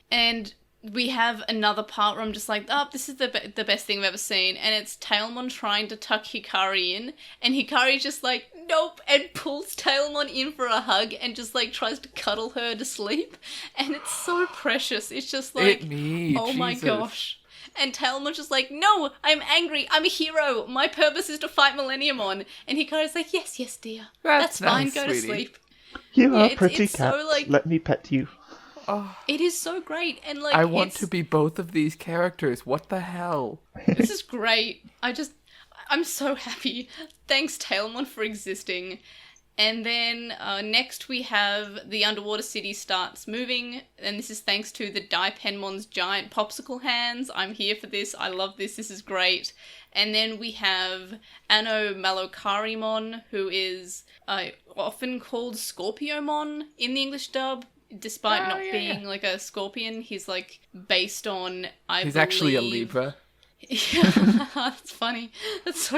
And we have another part where I'm just like, this is the best thing I've ever seen. And it's Tailmon trying to tuck Hikari in. And Hikari's just like, nope. And pulls Tailmon in for a hug and just like tries to cuddle her to sleep. And it's so precious. It's just like, oh my gosh. And Tailmon's just like, no, I'm angry. I'm a hero. My purpose is to fight Millenniumon. And Hikari's like, yes, dear. That's fine. Nice, go sweetie. to sleep. You are a pretty it's cat. So, like, let me pet you. It is so great. And like, I want to be both of these characters. What the hell? This is great. I'm so happy. Thanks, Tailmon, for existing. And then next we have the underwater city starts moving, and this is thanks to the Daipenmon's giant popsicle hands. I'm here for this. I love this. This is great. And then we have Anno Malokarimon, who is often called Scorpiomon in the English dub. Despite not being like a scorpion, he's like based on, He's actually a Libra. Yeah, that's funny. That's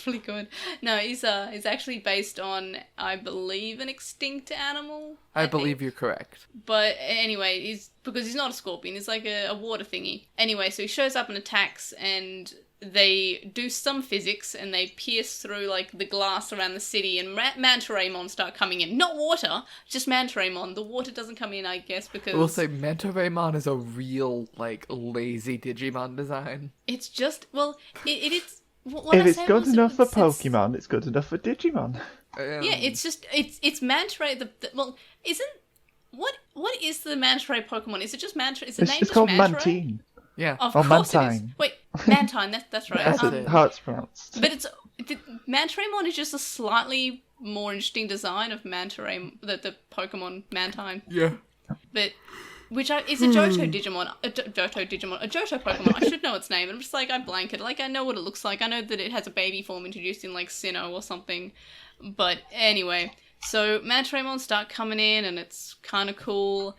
really good. No, he's actually based on, I believe, an extinct animal. I believe you're correct. But anyway, because he's not a scorpion, he's like a water thingy. Anyway, so he shows up and attacks, and they do some physics, and they pierce through like the glass around the city, and Manta-Raymon start coming in. Not water, just Manta-Raymon. The water doesn't come in, I guess, because... We'll say Manta-Raymon is a real, like, lazy Digimon design. It's just, well, it is... If it's good enough for Pokemon, it's good enough for Digimon. Yeah, it's just it's Manta Ray. What is the Manta Ray Pokemon? Is it just Manta? Is the name just called Manta Ray? Mantine. Yeah, of or course Mantine. it is. Wait, Mantine. That's right. That's how it's pronounced. But Manta-Raymon is just a slightly more interesting design of Manta-Ray, the Pokemon Mantine. Yeah, but. Which is a Johto Digimon, a Johto Pokemon. I should know its name. I'm just like, I blank it. Like, I know what it looks like. I know that it has a baby form introduced in, like, Sinnoh or something. But anyway, so Manta-Raymon start coming in, and it's kind of cool.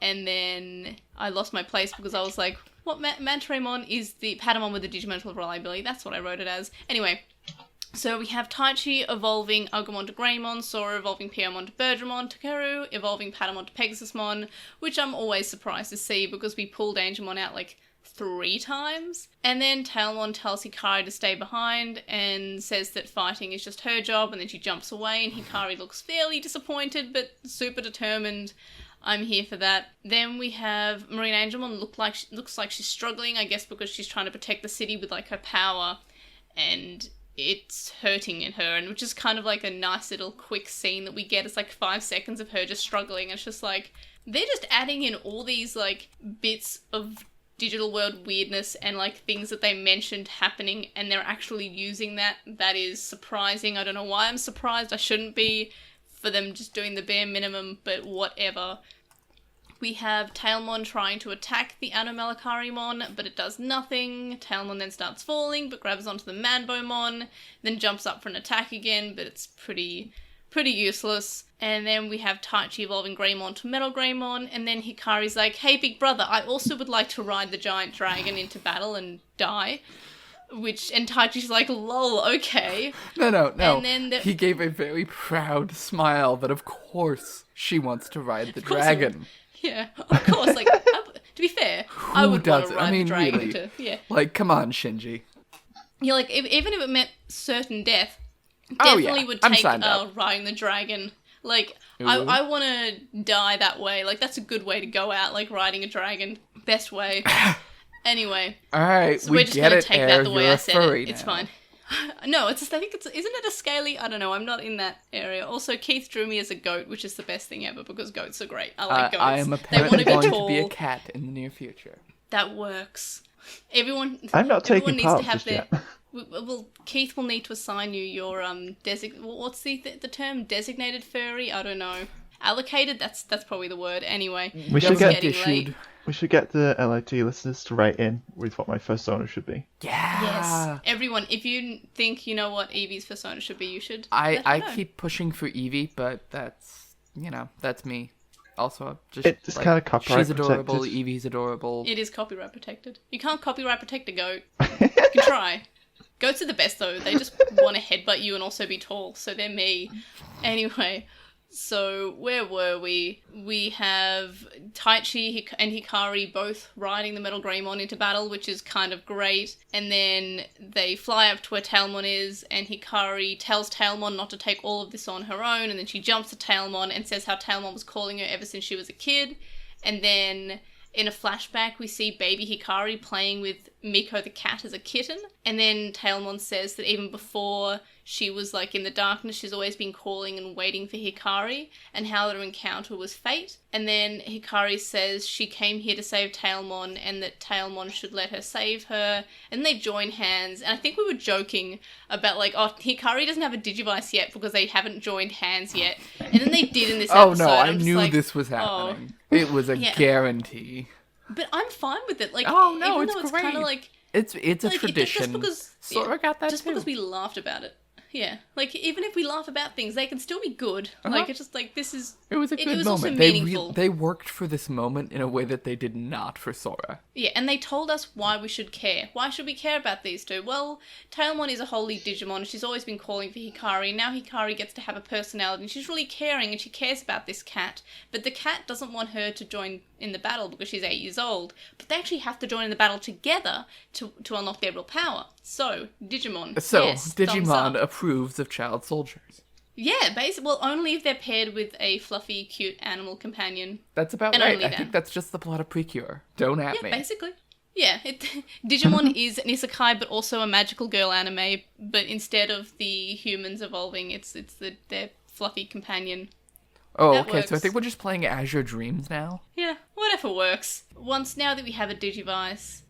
And then I lost my place because I was like, what? Manta-Raymon is the Patamon with the Digimental reliability. That's what I wrote it as. Anyway. So we have Taichi evolving Agumon to Greymon, Sora evolving Piomon to Bergermon, Takeru evolving Patamon to Pegasusmon, which I'm always surprised to see because we pulled Angemon out like 3 times. And then Tailmon tells Hikari to stay behind and says that fighting is just her job, and then she jumps away and Hikari looks fairly disappointed but super determined. I'm here for that. Then we have Marine Angelmon looks like she's struggling, I guess because she's trying to protect the city with like her power, and it's hurting in her, and which is kind of like a nice little quick scene that we get. It's like 5 seconds of her just struggling, and it's just like, they're just adding in all these like bits of digital world weirdness and like things that they mentioned happening, and they're actually using that. That is surprising. I don't know why I'm surprised. I shouldn't be, for them just doing the bare minimum, but whatever. we have Tailmon trying to attack the Anno Malokarimon, but it does nothing. Tailmon then starts falling, but grabs onto the Manbomon, then jumps up for an attack again, but it's pretty useless. And then we have Taichi evolving Greymon to Metal Greymon, and then Hikari's like, hey, big brother, I also would like to ride the giant dragon into battle and die. And Taichi's like, lol, okay. No. And then he gave a very proud smile that, of course, she wants to ride the dragon. Yeah, of course. Like, to be fair, I would want to ride the dragon really, into... Yeah. Like, come on, Shinji. Yeah, like, even if it meant certain death, definitely would take riding the dragon. Like, I want to die that way. Like, that's a good way to go out, like, riding a dragon. Best way. Anyway. Alright, so we're just going to take that the way I said it. It's fine. No, I think isn't it a scaly? I don't know, I'm not in that area. Also, Keith drew me as a goat, which is the best thing ever, because goats are great. I like goats. I am apparently going to be a cat in the near future. That works. Everyone I'm not taking needs part to have just their... yet. Well, Keith will need to assign you your what's the term? Designated furry? I don't know. Allocated? That's probably the word. Anyway, We should get late. We should get the LIT listeners to write in with what my persona should be. Yeah. Yes. Everyone, if you think you know what Evie's persona should be, you should. I keep pushing for Evie, but that's me. Also, just it's kind of copyright she's adorable. protected. Evie's adorable. It is copyright protected. You can't copyright protect a goat. You can try. Goats are the best though. They just want to headbutt you and also be tall, so they're me. Anyway. So, where were we? We have Taichi and Hikari both riding the Metal Greymon into battle, which is kind of great. And then they fly up to where Tailmon is, and Hikari tells Tailmon not to take all of this on her own, and then she jumps to Tailmon and says how Tailmon was calling her ever since she was a kid. And then, in a flashback, we see baby Hikari playing with Miko the cat as a kitten. And then Tailmon says that even before she was like in the darkness, she's always been calling and waiting for Hikari, and how their encounter was fate. And then Hikari says she came here to save Tailmon and that Tailmon should let her save her. And they join hands. And I think we were joking about like, oh, Hikari doesn't have a Digivice yet because they haven't joined hands yet. And then they did in this episode. Oh no, I knew this was happening. Oh. It was a guarantee. But I'm fine with it. Like, oh no, even it's though it's great. kind of like it's a tradition. Just because Sora got that just too. because we laughed about it. Yeah, like even if we laugh about things, they can still be good. Like it's just like this is. It was a good moment. Also meaningful. They worked for this moment in a way that they did not for Sora. Yeah, and they told us why we should care. Why should we care about these two? Well, Tailmon is a holy Digimon. She's always been calling for Hikari. Now Hikari gets to have a personality, and she's really caring, and she cares about this cat. But the cat doesn't want her to join in the battle because she's 8 years old. But they actually have to join in the battle together to unlock their real power. So, Digimon. So, yes, Digimon approves of child soldiers. Yeah, basically, well, only if they're paired with a fluffy, cute animal companion. That's about right. I think that's just the plot of Precure. Don't at me. Yeah, basically. Yeah, Digimon is an isekai, but also a magical girl anime. But instead of the humans evolving, it's their fluffy companion. Oh, that okay. works. So I think we're just playing Azure Dreams now. Yeah, whatever works. Now that we have a Digivice,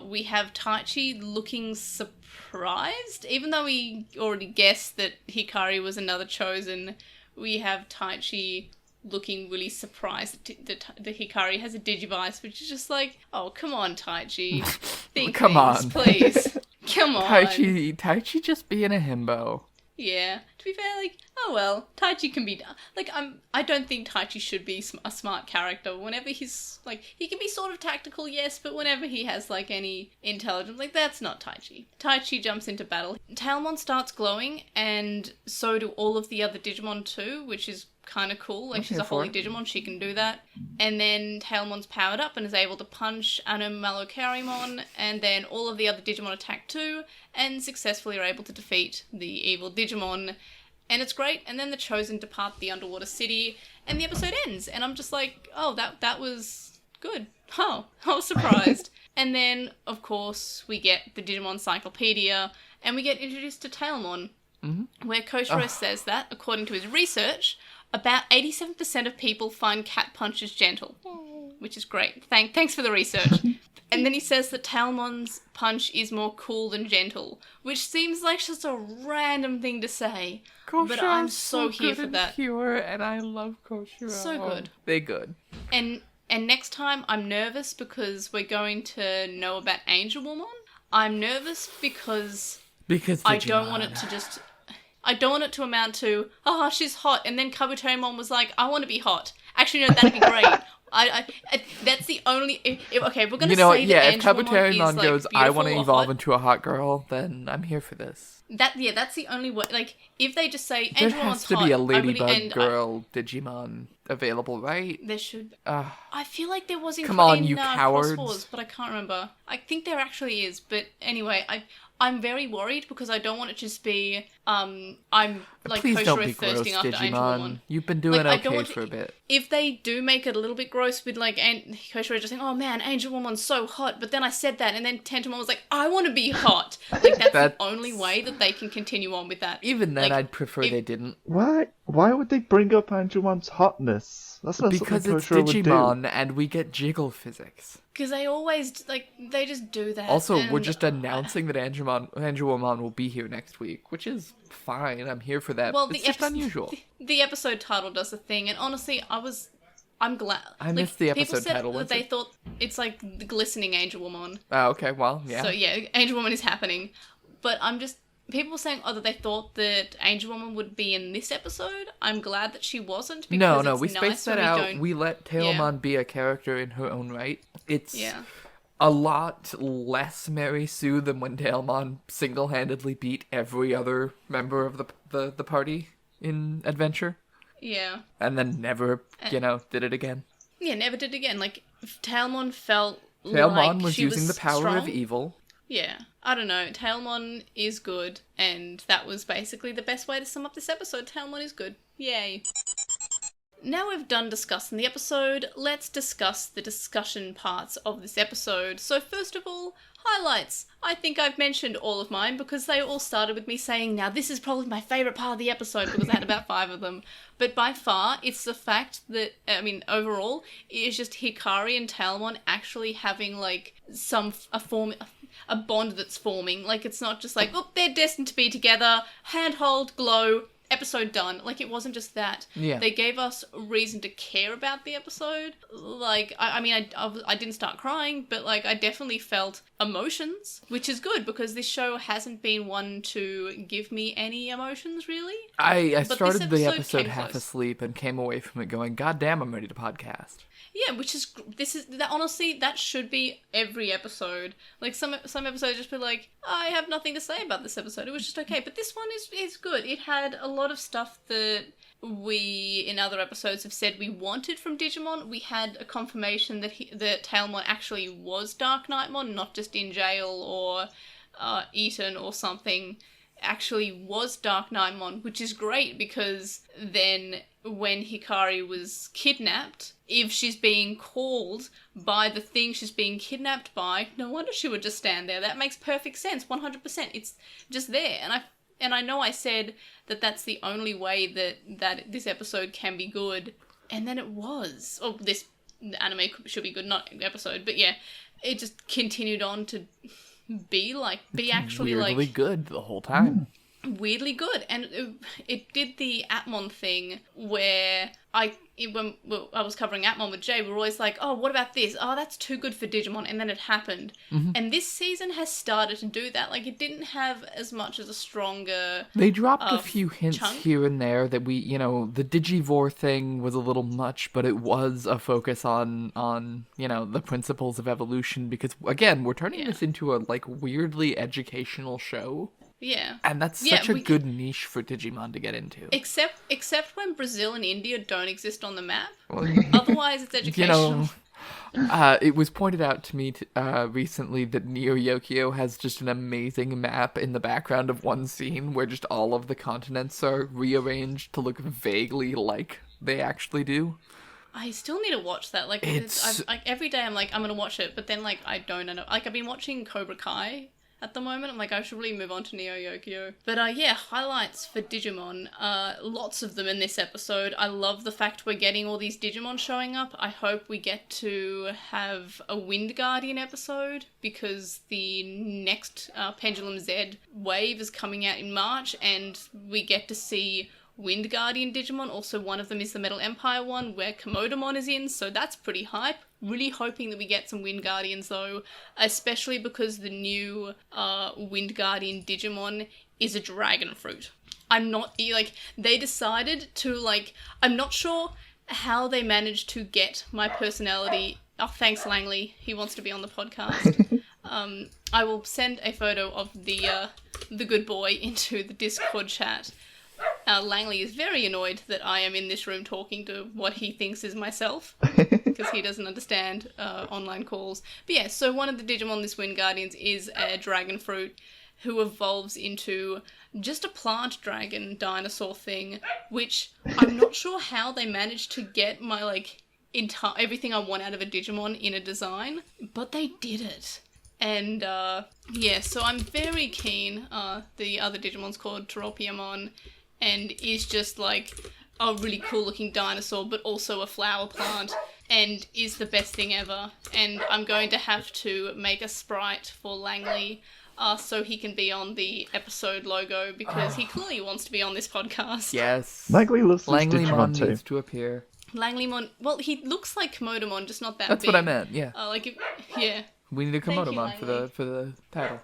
we have Taichi looking surprised, even though we already guessed that Hikari was another chosen. We have Taichi looking really surprised that Hikari has a Digivice, which is just like, oh, come on, Taichi. Come on. Please. Come on. Taichi just being a himbo. Yeah. To be fair, like, oh well, Taichi can be... Like, I don't think Taichi should be a smart character. Whenever he's, like, he can be sort of tactical, yes, but whenever he has, like, any intelligence, like, that's not Taichi. Taichi jumps into battle. Tailmon starts glowing, and so do all of the other Digimon too, which is kind of cool. Like, she's a holy Digimon, she can do that. And then Tailmon's powered up and is able to punch Anno Malokarimon, and then all of the other Digimon attack too, and successfully are able to defeat the evil Digimon. And it's great, and then the Chosen depart the underwater city, and the episode ends. And I'm just like, oh, that was good. Oh, I was surprised. And then, of course, we get the Digimon Encyclopedia, and we get introduced to Tailmon, where Koshiro says that, according to his research, about 87% of people find cat punches gentle, which is great. Thanks for the research. And then he says that Tailmon's punch is more cool than gentle, which seems like just a random thing to say. But I'm so here for that. Pure, and I love Koshiro. So good. They good. And And next time, I'm nervous because we're going to know about Angel Woman. I'm nervous because I don't want it to just... I don't want it to amount to, oh, she's hot, and then Kabuterimon was like, I want to be hot. Actually, no, that'd be great. That's the only... okay, we're going to say that if Angel Kabuterimon is, goes, I want to evolve into a hot girl, then I'm here for this. That's the only way. Like, if they just say there Angel Woman's hot... There has to be a Ladybug girl Digimon available, right? There should... I feel like there was in Come on, you cowards. Cross-Wars, but I can't remember. I think there actually is, but anyway, I'm very worried because I don't want it to just be, I'm like Please don't be thirsting gross, after Digimon. Angel Woman. You've been doing okay for a bit. If they do make it a little bit gross with like Koshiro just saying, oh man, Angel Woman's so hot, but then I said that and then Tentomon was like, I want to be hot. Like that's the only way that they can continue on with that. Even then, like, I'd prefer they didn't. Why would they bring up Angelmon's hotness? That's not because something it's Koshiro would Digimon do. and we get jiggle physics. Because they always, like, they just do that. Also, we're just announcing that Angelmon will be here next week, which is fine. I'm here for that. Well, it's just unusual. The episode title does the thing, and honestly, I'm glad. I missed the episode people said title. That they thought it's like the glistening Angel Woman. Oh, okay, well, yeah. So yeah, Angel Woman is happening. But people were saying, that they thought that Angel Woman would be in this episode. I'm glad that she wasn't. Because no, we spaced that out. We let Tailmon be a character in her own right. It's a lot less Mary Sue than when Tailmon single-handedly beat every other member of the party in Adventure. Yeah. And then never, did it again. Yeah, never did it again. Like, Tailmon felt Tailmon like was she using was the power strong. of evil. Yeah. I don't know. Tailmon is good, and that was basically the best way to sum up this episode. Tailmon is good. Yay. Now we've done discussing the episode, let's discuss the discussion parts of this episode. So first of all, highlights. I think I've mentioned all of mine because they all started with me saying, now this is probably my favourite part of the episode because I had about 5 of them. But by far, it's the fact that, overall, it's just Hikari and Tailmon actually having, like, a bond that's forming. Like, it's not just like, oh, they're destined to be together, handhold, glow, episode done. Like, it wasn't just that. Yeah. They gave us reason to care about the episode. Like, I didn't start crying, but, like, I definitely felt emotions, which is good because this show hasn't been one to give me any emotions, really. I started the episode half asleep and came away from it going, God damn, I'm ready to podcast. Yeah, honestly, that should be every episode. Like, some episodes just be like, I have nothing to say about this episode. It was just okay. But this one is good. It had a lot of stuff that we, in other episodes, have said we wanted from Digimon. We had a confirmation that Tailmon actually was Dark Knightmon, not just in jail or eaten or something. Actually was Dark Knightmon, which is great because then when Hikari was kidnapped, if she's being called by the thing she's being kidnapped by, no wonder she would just stand there. That makes perfect sense, 100%. It's just there. And I know I said that that's the only way that this episode can be good, and then it was. Oh, this anime should be good, not episode, but yeah, it just continued on to be actually weirdly good the whole time. Weirdly good, and it did the Atmon thing where when I was covering Atmon with Jay, we were always like, oh, what about this? Oh, that's too good for Digimon, and then it happened. Mm-hmm. And this season has started to do that. Like, it didn't have as much as a stronger They dropped a few hints chunk here and there that we, the Digivore thing was a little much, but it was a focus on the principles of evolution, because, again, we're turning this into a, like, weirdly educational show. Yeah. And that's such a good niche for Digimon to get into. Except when Brazil and India don't exist on the map. Otherwise, it's educational. It was pointed out to me recently that Neo Yokio has just an amazing map in the background of one scene where just all of the continents are rearranged to look vaguely like they actually do. I still need to watch that. Like, every day I'm like, I'm going to watch it, but then, like, I don't know. Like, I've been watching Cobra Kai at the moment. I'm like, I should really move on to Neo Yokio. But highlights for Digimon. Lots of them in this episode. I love the fact we're getting all these Digimon showing up. I hope we get to have a Wind Guardian episode because the next Pendulum Z wave is coming out in March, and we get to see Wind Guardian Digimon. Also, one of them is the Metal Empire one, where Komodamon is in, so that's pretty hype. Really hoping that we get some Wind Guardians, though, especially because the new Wind Guardian Digimon is a dragon fruit. I'm not, like, they decided to, like, I'm not sure how they managed to get my personality. Oh, thanks, Langley. He wants to be on the podcast. I will send a photo of the good boy into the Discord chat. Langley is very annoyed that I am in this room talking to what he thinks is myself, because he doesn't understand online calls. But yeah, so one of the Digimon this Wind Guardians is a dragon fruit who evolves into just a plant dragon dinosaur thing, which I'm not sure how they managed to get my, like, everything I want out of a Digimon in a design, but they did it. And, yeah, so I'm very keen. The other Digimon's called Tropiamon, and is just, like, a really cool-looking dinosaur, but also a flower plant, and is the best thing ever. And I'm going to have to make a sprite for Langley, so he can be on the episode logo, because he clearly wants to be on this podcast. Yes. Langley loves this Digimon Langley too. needs to appear. Langley-mon, well, he looks like Komodamon, just not that That's big. what I meant, yeah. Yeah. We need a Thank you, Komodamon for the title.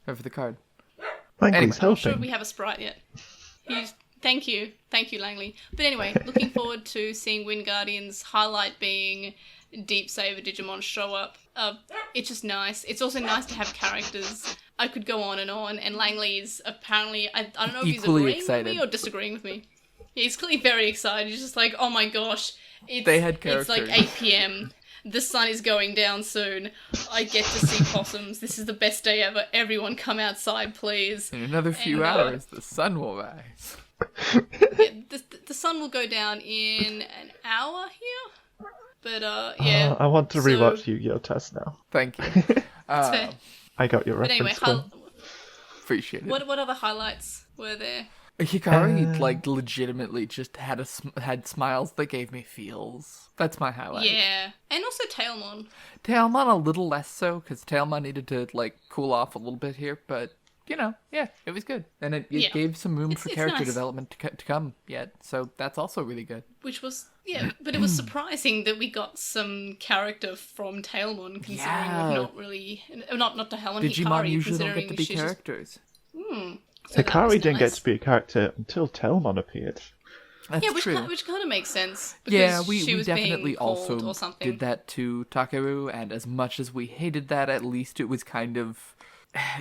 Or for the card. Langley's Anyway. I'm not helping. sure we have a sprite yet. Thank you, Langley. But anyway, looking forward to seeing Wind Guardians. Highlight being Deep Saver Digimon show up. It's just nice. It's also nice to have characters. I could go on, and Langley is apparently, I don't know if he's Equally agreeing excited. with me or disagreeing with me. Yeah, he's clearly very excited. He's just like, oh my gosh, They had it's like characters. 8 p.m. The sun is going down soon. I get to see possums. This is the best day ever. Everyone come outside, please. In another few hours, the sun will rise. Yeah, the sun will go down in an hour here. But, yeah. I want to so- rewatch Yu-Gi-Oh! Test now. Thank you. It's fair. I got your But anyway, reference. Quinn. Appreciate it. what other highlights were there? Hikari, like, legitimately just had had smiles that gave me feels. That's my highlight. Yeah. And also Tailmon. Tailmon a little less so, because Tailmon needed to, like, cool off a little bit here, but, you know, yeah, it was good. And it Yeah. gave some room for It's character nice. development to come yet, so that's also really good. Which was, yeah, but it was surprising that we got some character from Tailmon, considering Yeah. we've not really, not Tailmon, Digimon Hikari, usually don't considering get to be she's just- characters. so that was Hikari didn't get nice. to be a character until Telmon appeared. That's Yeah, which true. kind of makes sense. Because Yeah, she we was definitely being called also or something. did that to Takeru, and as much as we hated that, at least it was kind of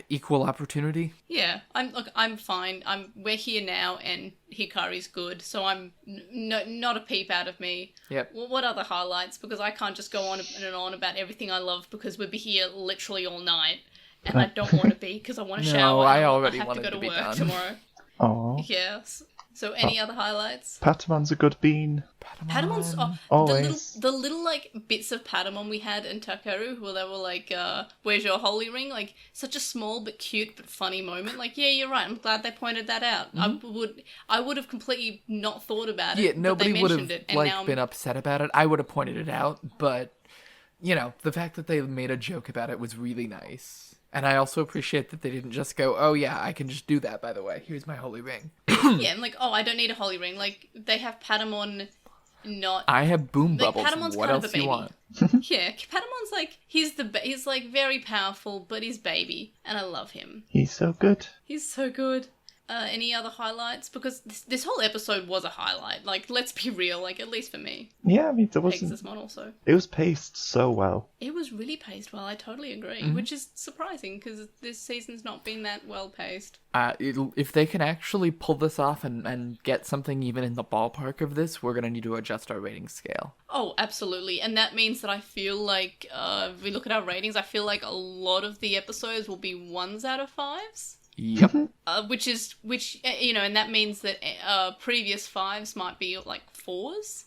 equal opportunity. Yeah, I'm fine. We're here now, and Hikari's good, so I'm not a peep out of me. Yep. Well, what other highlights? Because I can't just go on and on about everything I love, because we'll be here literally all night, and I don't want to be, because I want to No, shower. I and already have to wanted go to to be work done. tomorrow. Aww. Yes. So any other highlights? Patamon's a good bean. Patamon's Always. the little like bits of Patamon we had in Takeru, where they were like, "Where's your holy ring?" Like such a small but cute but funny moment. Like, yeah, you're right. I'm glad they pointed that out. I would have completely not thought about it. Yeah, but nobody they would mentioned have it, and now like been upset about it. I would have pointed it out, but you know, the fact that they made a joke about it was really nice. And I also appreciate that they didn't just go, "Oh yeah, I can just do that, by the way. Here's my holy ring." yeah, and like, oh, I don't need a holy ring. Like they have Patamon, not I have boom like bubbles. Patamon's What kind of else a you baby. want? Yeah, Patamon's like he's like very powerful, but he's baby, and I love him. He's so good. He's so good. Any other highlights? Because this whole episode was a highlight. Like, let's be real. Like, at least for me. Yeah, I mean, there wasn't. Exismon also. It was paced so well. It was really paced well. I totally agree. Mm-hmm. Which is surprising because this season's not been that well paced. If they can actually pull this off and get something even in the ballpark of this, we're gonna need to adjust our rating scale. Oh, absolutely. And that means that I feel like, if we look at our ratings, I feel like a lot of the episodes will be 1s out of 5s. Yep. Which you know, and that means that previous 5s might be like 4s,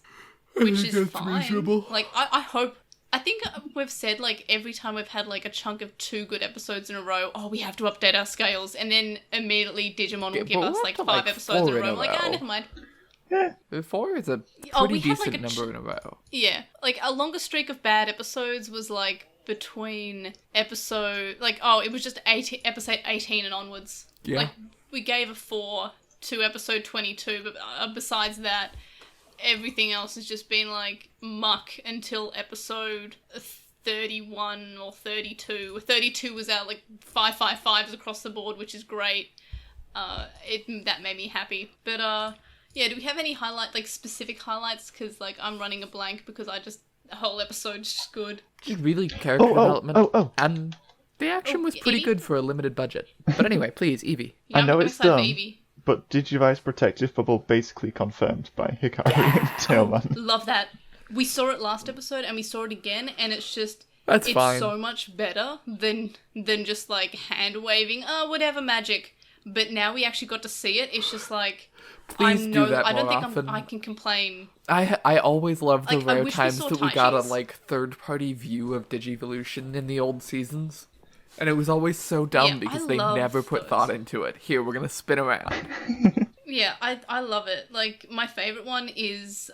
which is that's fine. reasonable. Like I think we've said like every time we've had like a chunk of 2 good episodes in a row, oh, we have to update our scales, and then immediately Digimon will give but us we're like up 5 to, like, episodes in 4 a row. I'm like, row. never mind. Yeah. 4 is a pretty Oh, we had, decent like, a number in a row. Yeah, like a longer streak of bad episodes was like between episode, like, oh, it was just episode 18 and onwards. Yeah. Like we gave a 4 to episode 22, but besides that, everything else has just been like muck until episode 31 or 32. 32 was out like 555s across the board, which is great. That made me happy. But yeah, do we have any specific highlights? Because like I'm running a blank because the whole episode's just good. Really character development. And the action was pretty Evie? good for a limited budget. But anyway, please, Evie. Yeah, I know I'm it's excited for dumb. Evie. But Digivice Protective Bubble basically confirmed by Hikari and Tailman. Love that. We saw it last episode and we saw it again, and it's just That's fine. so much better than just like hand waving, whatever magic. But now we actually got to see it. It's just like Please do that I don't more think often. I can complain. I always love the Like, I rare wish we times saw that we got a Taishi's. like third-party view of Digivolution in the old seasons. And it was always so dumb Yeah, because I they love never put those. thought into it. Here, we're gonna spin around. Yeah, I love it. Like, my favourite one is,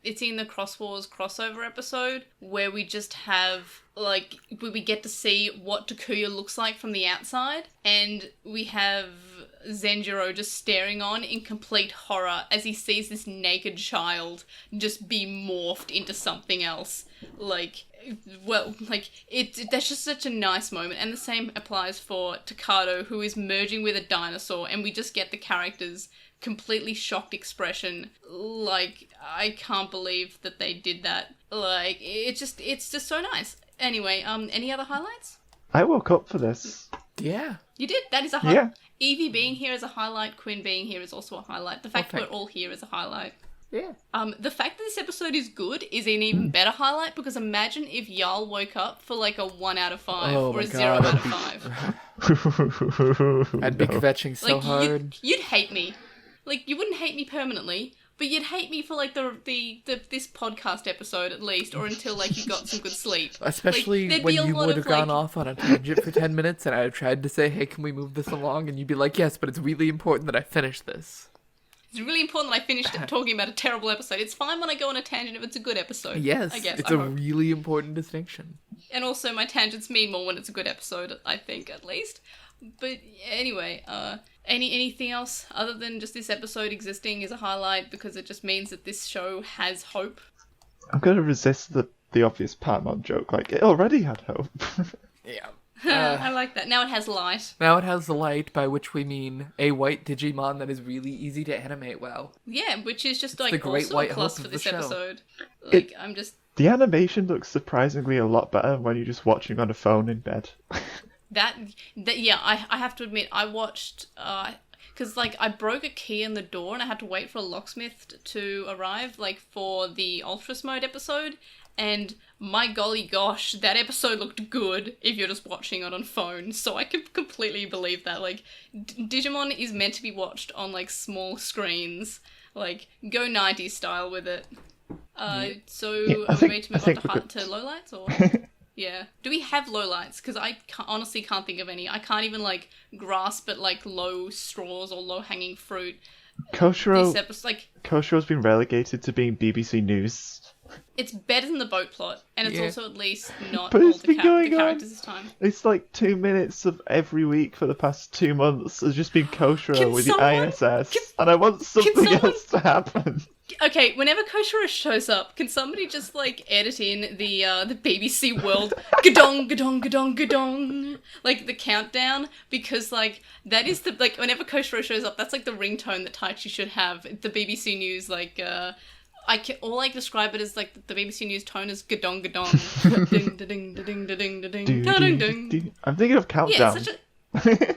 it's in the Cross Wars crossover episode, where we just have, like, where we get to see what Takuya looks like from the outside, and we have Zenjiro just staring on in complete horror as he sees this naked child just be morphed into something else. Like, well, like, that's just such a nice moment. And the same applies for Takado, who is merging with a dinosaur, and we just get the character's completely shocked expression. Like, I can't believe that they did that. Like, it's just so nice. Anyway, any other highlights? I woke up for this. Yeah. You did. That is a highlight. Yeah. Evie being here is a highlight. Quinn being here is also a highlight. The fact Okay. we're all here is a highlight. Yeah. The fact that this episode is good is an even better highlight, because imagine if Jarl woke up for like a 1 out of 5 Oh or my a 0 God, out of 5. I'd be No. kvetching so Like, hard. you'd hate me. Like, you wouldn't hate me permanently, but you'd hate me for like the this podcast episode at least, or until like you got some good sleep. Especially there'd when be a you lot would of, have gone like- off on a tangent for 10 minutes and I tried to say, hey, can we move this along? And you'd be like, yes, but it's really important that I finish this. It's really important that I finished talking about a terrible episode. It's fine when I go on a tangent if it's a good episode. Yes, I guess. it's I a hope. really important distinction. And also my tangents mean more when it's a good episode, I think, at least. But anyway, anything else other than just this episode existing is a highlight, because it just means that this show has hope. I'm going to resist the obvious Patamon joke. Like, it already had hope. Yeah. I like that. Now it has light. Now it has the light, by which we mean a white Digimon that is really easy to animate well. Yeah, which is just like the great also white a plus hope for of the this show. episode. Like, I'm just... The animation looks surprisingly a lot better when you're just watching on a phone in bed. That yeah, I have to admit, I watched, because, like, I broke a key in the door and I had to wait for a locksmith to arrive, like, for the Ultras Mode episode, and my golly gosh, that episode looked good if you're just watching it on phone, so I can completely believe that. Like, Digimon is meant to be watched on, like, small screens, like, go 90s style with it. So, Yeah, are we ready to move on we're good. to lowlights, or...? Yeah. Do we have lowlights? Because I honestly can't think of any. I can't even, like, grasp at, like, low straws or low-hanging fruit. This Koshiro, episode, like, Koshiro's been relegated to being BBC News. it's better than the boat plot, and it's Yeah. also at least not But all it's the, been the going on. characters this time. It's like 2 minutes of every week for the past 2 months has just been Koshiro Can with someone- the ISS, and I want something someone- else to happen. Okay, whenever Koshiro shows up, can somebody just, like, edit in the BBC World gadong, gadong, gadong, gadong, like, the countdown? Because, like, that is the, like, whenever Koshiro shows up, that's, like, the ringtone that Taichi should have. The BBC News, like, all I describe it as, like, the BBC News tone is gadong, gadong, ding, da ding, da ding, da ding, da ding, da ding, ding. I'm thinking of Yeah, Countdown. it's such a...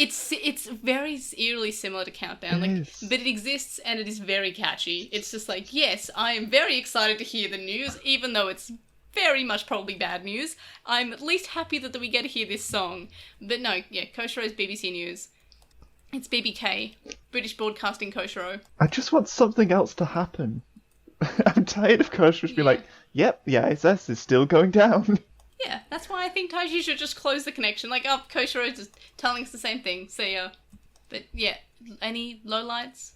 It's very eerily similar to Countdown, like, is. but it exists and it is very catchy. It's just like, yes, I am very excited to hear the news, even though it's very much probably bad news. I'm at least happy that we get to hear this song. But no, yeah, Koshiro's BBC News. It's BBK, British Broadcasting Koshiro. I just want something else to happen. I'm tired of Koshiro being like, yep, the ISS is still going down. Yeah, that's why I think Taiji should just close the connection. Like, oh, Koshiro's just telling us the same thing. See ya. But yeah, any lowlights?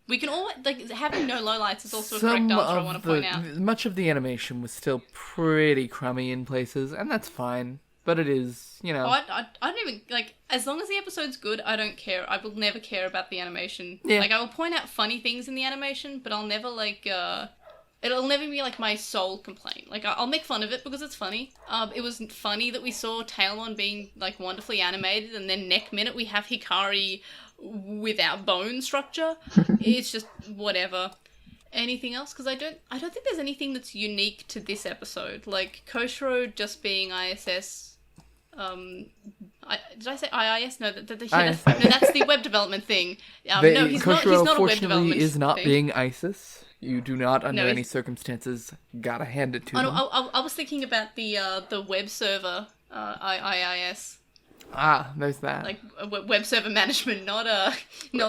We can all, like, having no lowlights is also a correct answer, I want to point out. Much of the animation was still pretty crummy in places, and that's fine. but it is, you know. I don't even, like, as long as the episode's good, I don't care. I will never care about the animation. Yeah. Like, I will point out funny things in the animation, but I'll never, like, it'll never be, like, my sole complaint. Like, I'll make fun of it because it's funny. It was funny that we saw Tailmon being, like, wonderfully animated, and then next minute we have Hikari without bone structure. It's just whatever. Anything else? Because I don't think there's anything that's unique to this episode. Like, Koshiro just being ISS. Did I say IIS? No, that's the web development thing. No, he's Koshiro, not a web development is not thing. being ISIS. You do not, under any circumstances, gotta hand it to Oh, them. no, I was thinking about the web server, IIS. Ah, there's that. Like, web server management, not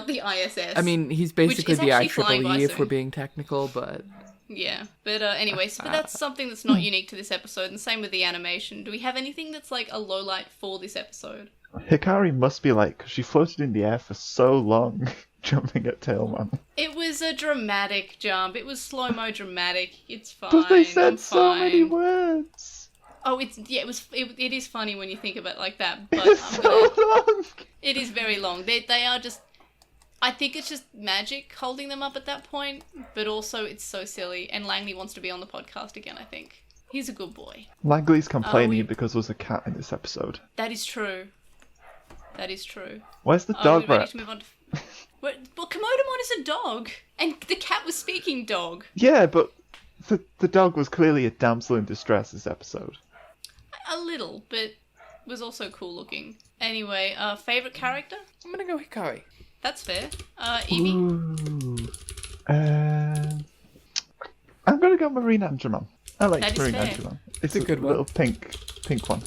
the ISS. I mean, he's basically the IEEE if we're soon. being technical, but... Yeah, but anyways, but that's something that's not unique to this episode, and same with the animation. Do we have anything that's like a lowlight for this episode? Hikari must be like, 'cause she floated in the air for so long, jumping at Tailmon. It was a dramatic jump. It was slow-mo dramatic. It's fine. But they said I'm so fine. many words. Oh, it is funny when you think about it like that, but It's so long. it is very long. They are just... I think it's just magic holding them up at that point, but also it's so silly, and Langley wants to be on the podcast again, I think. He's a good boy. Langley's complaining because there's a cat in this episode. That is true. That is true. Where's the Are dog we ready rep? to move on to... Well, Komodamon is a dog, and the cat was speaking dog. Yeah, but the dog was clearly a damsel in distress this episode. A little, but was also cool looking. Anyway, favourite character? I'm gonna go Hikari. That's fair. Evie? Ooh. I'm gonna go Marine Angemon. I like That is Marine fair. Angemon. It's a good one. little pink one.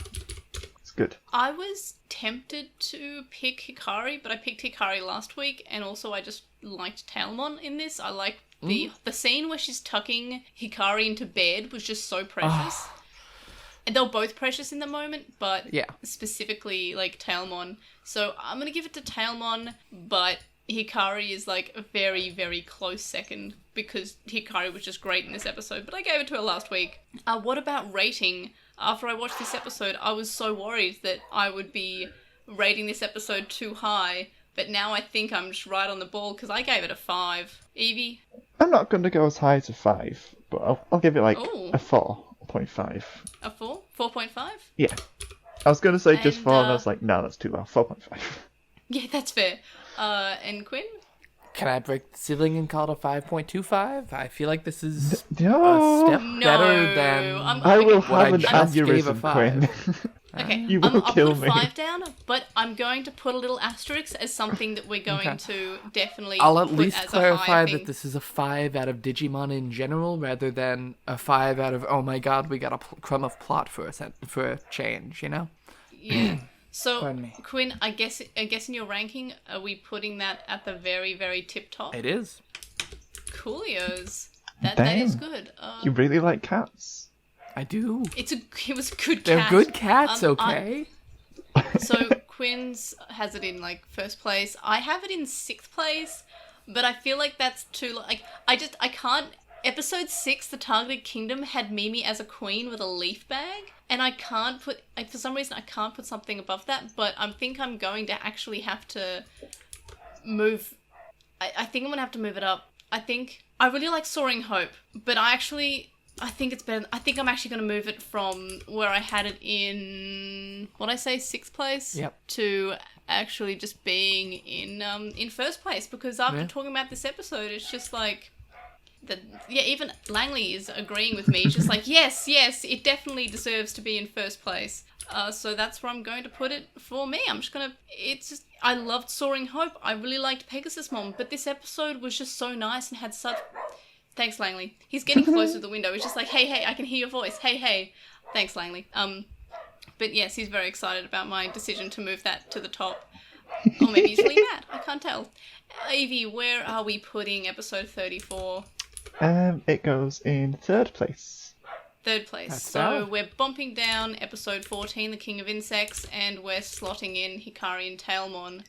It's good. I was tempted to pick Hikari, but I picked Hikari last week, and also I just liked Tailmon in this. I liked the scene where she's tucking Hikari into bed was just so precious. And they were both precious in the moment, but Yeah. specifically, like, Tailmon. So I'm going to give it to Tailmon, but Hikari is, like, a very, very close second, because Hikari was just great in this episode, but I gave it to her last week. What about rating? After I watched this episode, I was so worried that I would be rating this episode too high, but now I think I'm just right on the ball, because I gave it a 5. Evie? I'm not going to go as high as a 5, but I'll give it like Ooh. a 4.5. A 4? 4.5? Yeah. I was going to say just And, 4, and I was like, no, that's too low. 4.5. Yeah, that's fair. And Quinn? Can I break the ceiling and call it a 5.25? I feel like this is No. a step No, better than... I will What I have an just gave a aneurysm, 5. Quinn. Okay, You will I'll kill put me. 5 down, but I'm going to put a little asterisk as something that we're going Okay. to definitely I'll at put least as a clarify high that thing. this is a 5 out of Digimon in general, rather than a 5 out of, oh my god, we got a crumb of plot for a change, you know? Yeah. So, Pardon me. Quinn, I guess in your ranking, are we putting that at the very, very tip top? It is. Coolios. That is Damn. good. You really like cats? I do. It was a good They're cat. good cats, Um, okay? So Quinn's has it in like first place. I have it in 6th place, but I feel like that's too like I can't. Episode 6, The Targeted Kingdom, had Mimi as a queen with a leaf bag, and I can't put for some reason I can't put something above that. But I think I'm going to actually have to move. I think I'm gonna have to move it up. I think I really like Soaring Hope, but I think it's better. I think I'm actually going to move it from where I had it in, what did I say, 6th place? Yep. To actually just being in 1st place, because after talking about this episode, it's just like, even Langley is agreeing with me. He's just like, yes, it definitely deserves to be in 1st place. So that's where I'm going to put it for me. I loved Soaring Hope. I really liked Pegasus Mom, but this episode was just so nice and had such... Thanks, Langley. He's getting close to the window. He's just like, hey, I can hear your voice. Hey. Thanks, Langley. But yes, he's very excited about my decision to move that to the top. Or maybe he's really mad. I can't tell. Evie, where are we putting episode 34? It goes in 3rd place. 3rd place. That's So valid. we're bumping down episode 14, The King of Insects, and we're slotting in Hikari and Tailmon.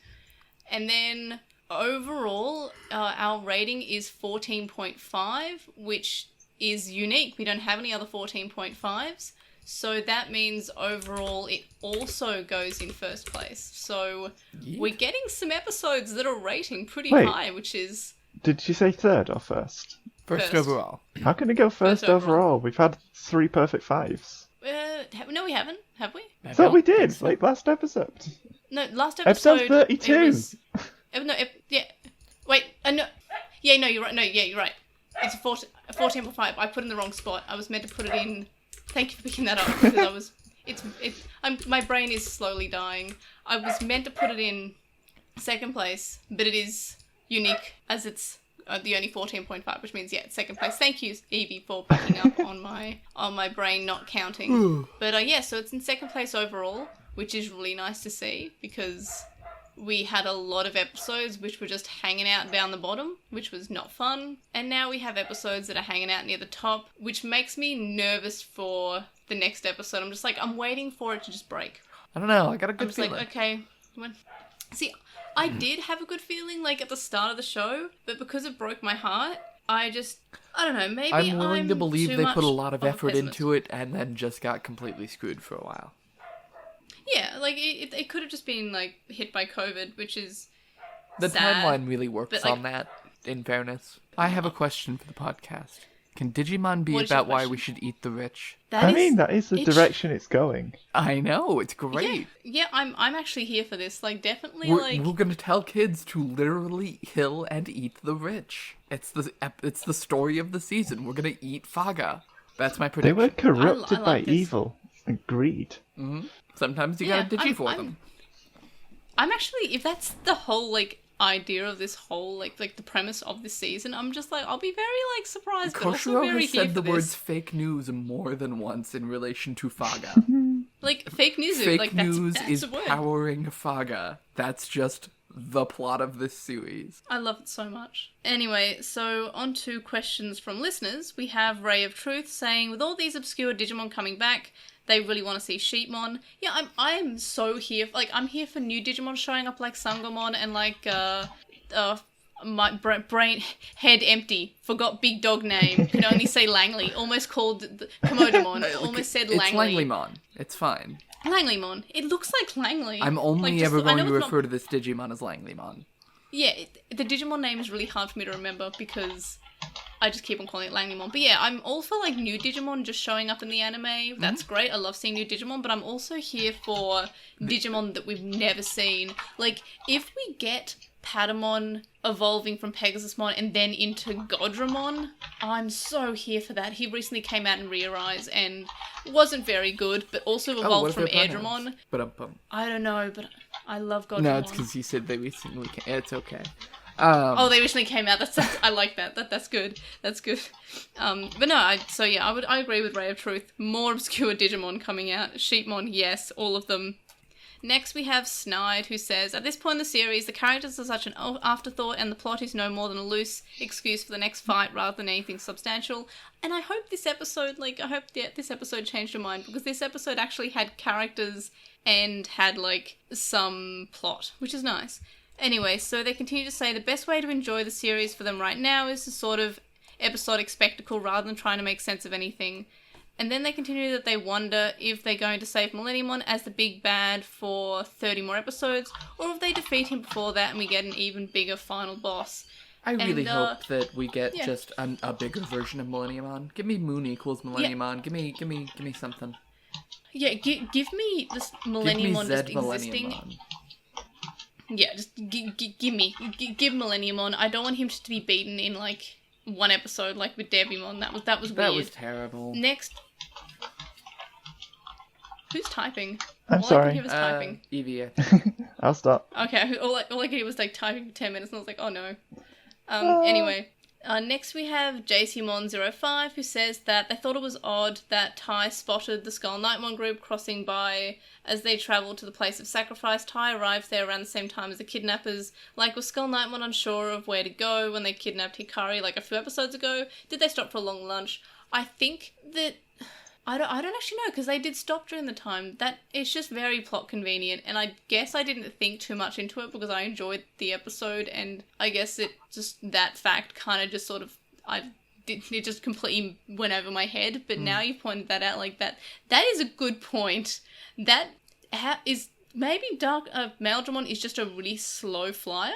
And then overall, our rating is 14.5, which is unique. We don't have any other 14.5s. So that means overall it also goes in first place. So we're getting some episodes that are rating pretty high, which is... Did you say third or first? First overall. How can it go first overall? We've had 3 perfect 5s. No, we haven't, have we? I thought we did, like last episode. No, last episode... Episode 32! It was, yeah. Wait, no. Yeah, no, you're right. No, yeah, you're right. It's a 14.5. I put it in the wrong spot. I was meant to put it in... Thank you for picking that up, because I was... my brain is slowly dying. I was meant to put it in second place, but it is unique, as it's the only 14.5, which means, it's second place. Thank you, Evie, for picking up on my brain not counting. But so it's in second place overall, which is really nice to see, because we had a lot of episodes which were just hanging out down the bottom, which was not fun. And now we have episodes that are hanging out near the top, which makes me nervous for the next episode. I'm just like, I'm waiting for it to just break. I don't know, I got a good feeling. Like, okay. See, I did have a good feeling, like, at the start of the show, but because it broke my heart, I don't know, maybe I'm willing to believe they put a lot of effort pessimist. into it and then just got completely screwed for a while. Yeah, like, it could have just been, like, hit by COVID, which is The sad, timeline really works but, like, on that, in fairness. I have a question for the podcast. Can Digimon be What is your about why question? we should eat the rich? That is the direction it's going. I know, it's great. Yeah, I'm actually here for this. Like, definitely, We're gonna tell kids to literally kill and eat the rich. It's the story of the season. We're gonna eat Faga. That's my They prediction. were corrupted I by like this. evil and greed. Mm-hmm. Sometimes you gotta digi for them. I'm actually, if that's the whole, like, idea of this whole, like the premise of this season, I'm just like, I'll be very, like, surprised, but also Koshiro very has here said for the words this. fake news more than once in relation to Faga. Like, fake news, Fake like, news that's is a word. powering Faga. That's just the plot of this series. I love it so much. Anyway, so on to questions from listeners. We have Ray of Truth saying, with all these obscure Digimon coming back, they really want to see Sheepmon. Yeah, I'm so here. Like, I'm here for new Digimon showing up, like Sangomon and like my brain head empty. Forgot big dog name. Could only say Langley. Almost called Komodamon. Almost said Langley. It's Langlymon. It's fine. Langlymon. It looks like Langley. I'm only Like, just- ever I going know to it's refer to this Digimon as Langlymon. Yeah, the Digimon name is really hard for me to remember because I just keep on calling it Langlymon. But yeah, I'm all for, like, new Digimon just showing up in the anime. That's great. I love seeing new Digimon, but I'm also here for Digimon that we've never seen. Like, if we get Patamon evolving from Pegasusmon and then into Godramon, I'm so here for that. He recently came out in Rearise and wasn't very good, but also evolved from Airdramon. I don't know, but I love Godramon. No, it's because you said they recently came. It's okay. They recently came out. That's I like that. That's good. That's good. But no, I agree with Ray of Truth. More obscure Digimon coming out. Sheepmon, yes, all of them. Next we have Snide, who says, at this point in the series, the characters are such an afterthought and the plot is no more than a loose excuse for the next fight rather than anything substantial. And I hope this episode, this episode changed your mind, because this episode actually had characters and had, like, some plot, which is nice. Anyway, so they continue to say the best way to enjoy the series for them right now is a sort of episodic spectacle rather than trying to make sense of anything. And then they continue that they wonder if they're going to save Millenniumon as the big bad for 30 more episodes, or if they defeat him before that and we get an even bigger final boss. I really hope that we get just a bigger version of Millenniumon. Give me Moon equals Millenniumon. Give me something. Yeah, give me this Millenniumon just existing. Millenniumon. Yeah, just give Millenniumon. I don't want him to be beaten in, like, one episode, like with Devimon. That was weird. That was terrible. Next, who's typing? I'm all sorry. I could hear was typing. Evie. I'll stop. Okay, all I could hear was, like, typing for 10 minutes, and I was like, oh no. Anyway, next we have JCMon05, who says that they thought it was odd that Tai spotted the Skull Knightmon group crossing by as they travelled to the place of sacrifice. Tai arrived there around the same time as the kidnappers. Like, was Skull Knightmon unsure of where to go when they kidnapped Hikari, like, a few episodes ago? Did they stop for a long lunch? I think that... I don't actually know, because they did stop during the time. That it's just very plot convenient, and I guess I didn't think too much into it because I enjoyed the episode, and I guess it just, that fact kind of just sort of, I it just completely went over my head. But now you pointed that out, like that is a good point. That is maybe Maldramon is just a really slow flyer,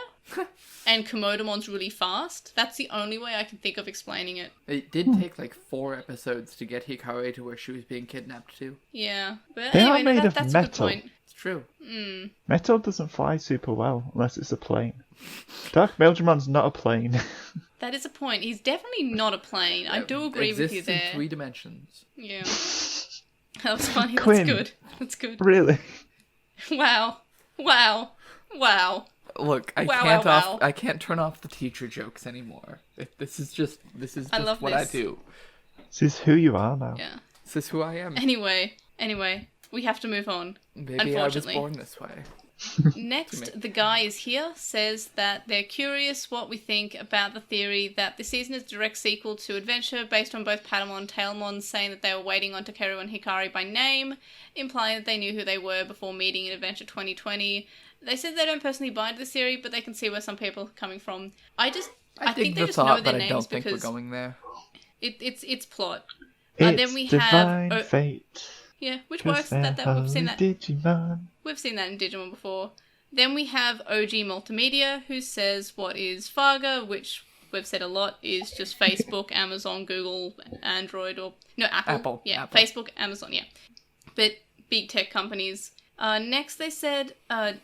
and Komodamon's really fast. That's the only way I can think of explaining it. It did take like 4 episodes to get Hikari to where she was being kidnapped to. Yeah, but They anyway, are made of that's metal. a good point. It's true. Metal doesn't fly super well unless it's a plane. Dark Maildramon's not a plane. That is a point. He's definitely not a plane. I do agree with you there. Exists in 3 dimensions. Yeah. That was funny. Quinn. That's good. That's good. Really? Wow. Look, Wow. I can't turn off the teacher jokes anymore. This is just love what this. I do. This is who you are now. Yeah. This is who I am. Anyway, we have to move on. Maybe I was born this way. Next, the guy is here, says that they're curious what we think about the theory that this season is a direct sequel to Adventure based on both Patamon and Tailmon saying that they were waiting on Takeru and Hikari by name, implying that they knew who they were before meeting in Adventure 2020. They said they don't personally buy into this theory, but they can see where some people are coming from. I think they just know their names think we're because going there. it's plot. It's Then we divine have fate. Yeah, which 'Cause works. they're We've seen that. Digimon. We've seen that in Digimon before. Then we have OG Multimedia, who says what is Farga, which we've said a lot is just Facebook, Amazon, Google, Android, or no, Apple. Yeah, Apple. Facebook, Amazon, yeah. But big tech companies. Next, they said,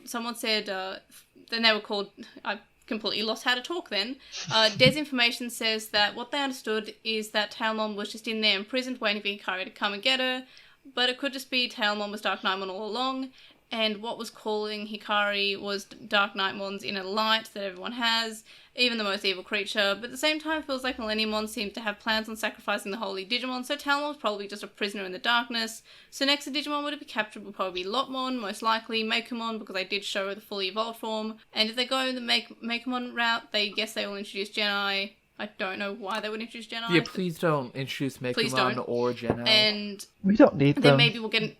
someone said, then they were called, I completely lost how to talk then. Desinformation says that what they understood is that Tailmon was just in there imprisoned waiting for Hikari to come and get her, but it could just be Tailmon was Dark Knightmon all along, and what was calling Hikari was Dark Knightmon's inner light that everyone has, even the most evil creature, but at the same time it feels like Millenniumon seems to have plans on sacrificing the holy Digimon, so Tailmon was probably just a prisoner in the darkness. So next the Digimon would be captured would probably be Lotmon, most likely, Mekumon, because they did show the fully evolved form, and if they go the Mekumon route, they guess they will introduce Geni. I don't know why they would introduce Geni. Yeah, please don't introduce Mekumon or Geni. And We don't need then them. maybe we'll get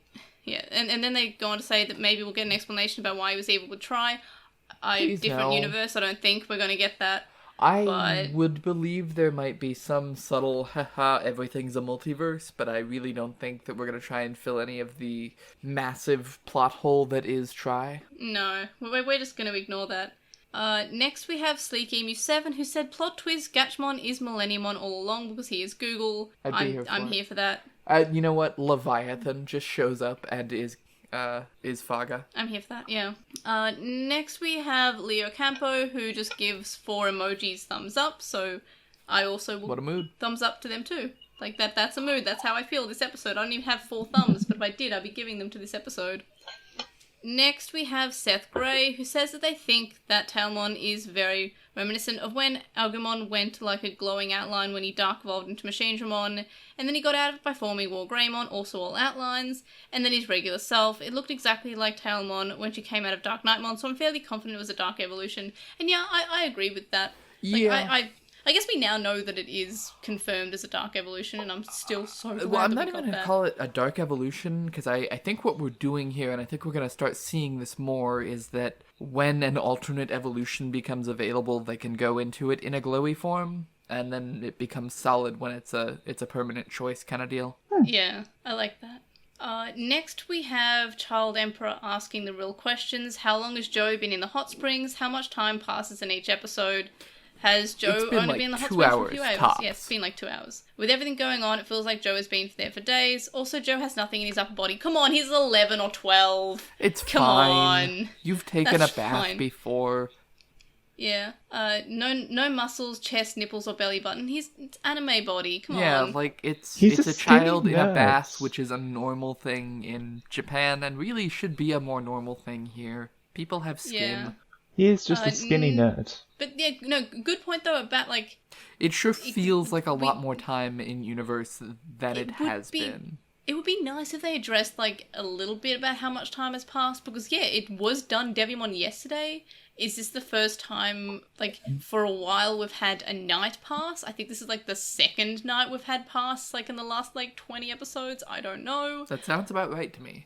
and then they go on to say that maybe we'll get an explanation about why he was evil with Try. Different universe, I don't think we're going to get that. I would believe there might be some subtle, haha, everything's a multiverse, but I really don't think that we're going to try and fill any of the massive plot hole that is Try. No, we're just going to ignore that. Next we have Sleek Emu 7, who said, plot twist, Gatchmon is Millenniumon all along because he is Google. I'm here for that. You know what? Leviathan just shows up and is Faga. I'm here for that, yeah. Next we have Leo Campo, who just gives 4 emojis thumbs up, so I also will What a mood. thumbs up to them too. Like, that's a mood, that's how I feel this episode. I don't even have 4 thumbs, but if I did, I'd be giving them to this episode. Next we have Seth Gray, who says that they think that Tailmon is very reminiscent of when Agumon went like a glowing outline when he dark evolved into Machinedramon, and then he got out of it by forming War Greymon, also all outlines, and then his regular self. It looked exactly like Tailmon when she came out of Dark Knightmon, so I'm fairly confident it was a dark evolution. And yeah, I agree with that. Like, yeah. I guess we now know that it is confirmed as a dark evolution, and I'm still so glad Well, I'm that not we got even going to that. call it a dark evolution, because I think what we're doing here, and I think we're going to start seeing this more, is that when an alternate evolution becomes available, they can go into it in a glowy form, and then it becomes solid when it's a permanent choice kind of deal. Yeah, I like that. Next we have Child Emperor asking the real questions. How long has Joe been in the hot springs? How much time passes in each episode? Has Joe It's been only like been in the hot 2 springs for a hours few hours? tops. Yeah, it's been like 2 hours. With everything going on, it feels like Joe has been there for days. Also, Joe has nothing in his upper body. Come on, he's 11 or 12. It's Come fine. on. You've taken That's a bath fine. before. Yeah. No muscles, chest, nipples, or belly button. It's anime body. Come Yeah, on. like it's He's a a skinny child in a nerd. bath, which is a normal thing in Japan, and really should be a more normal thing here. People have skin. Yeah. He is just a skinny nerd. But yeah, no, good point though about like... It sure feels like a lot more time in universe than it would has be- been. It would be nice if they addressed, like, a little bit about how much time has passed, because, yeah, it was done Devimon yesterday. Is this the first time, like, for a while we've had a night pass? I think this is, like, the second night we've had pass, like, in the last, like, 20 episodes. I don't know. That sounds about right to me.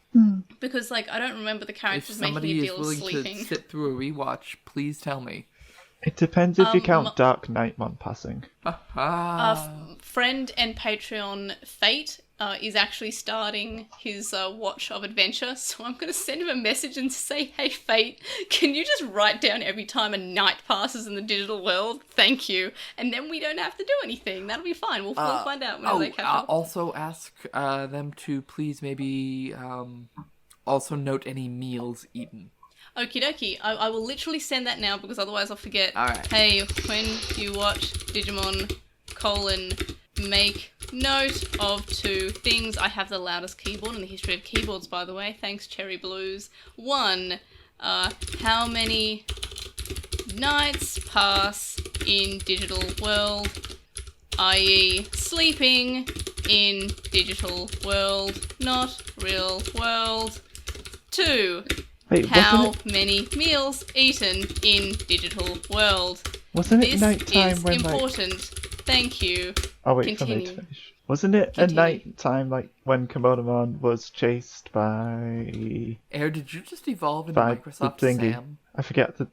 Because, like, I don't remember the If characters making a somebody is deal of willing sleeping. to sit through a rewatch, please tell me. It depends if you count Dark Knightmon passing. Friend and Patreon Fate is actually starting his watch of adventure, so I'm going to send him a message and say, hey Fate, can you just write down every time a night passes in the digital world? Thank you. And then we don't have to do anything. That'll be fine. We'll find out when they catch up. Also ask them to please maybe also note any meals eaten. Okie dokie. I will literally send that now because otherwise I'll forget. Alright. Hey, when you watch Digimon, make note of 2 things. I have the loudest keyboard in the history of keyboards, by the way. Thanks, Cherry Blues. 1, how many nights pass in digital world, i.e. sleeping in digital world, not real world. 2, Wait, how many meals eaten in digital world. Wasn't it this nighttime is when important. Thank you. Oh wait, for me to finish. Wasn't it a nighttime when Komodomon was chased by... Air, did you just evolve into Microsoft Sam? I forget the...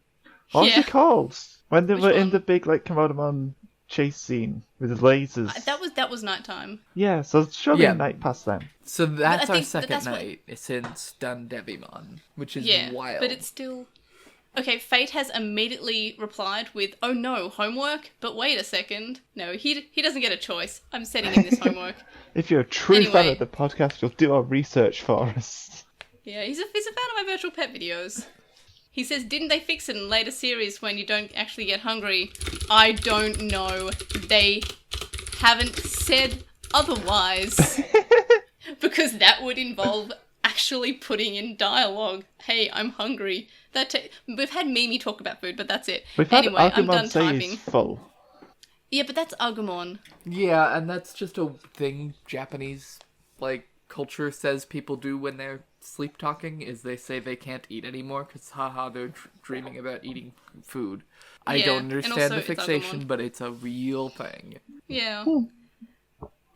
What was it called? When they Which were one? in the big Komodomon chase scene with lasers. That was nighttime. Yeah, so surely night past then. So that's our second night since Dun Devimon, which is wild. But it's still... Okay, Fate has immediately replied with, oh no, homework? But wait a second. No, he doesn't get a choice. I'm sending him this homework. If you're a true fan of the podcast, you'll do our research for us. Yeah, he's a fan of my virtual pet videos. He says, didn't they fix it in later series when you don't actually get hungry? I don't know. They haven't said otherwise. Because that would involve actually putting in dialogue. Hey, I'm hungry. We've had Mimi talk about food, but that's it. We've anyway, had I'm Agumon done say typing. he's full. Yeah, but that's Agumon. Yeah, and that's just a thing Japanese, culture says people do when they're sleep talking, is they say they can't eat anymore, because haha, they're dreaming about eating food. I don't understand the fixation, but it's a real thing. Yeah.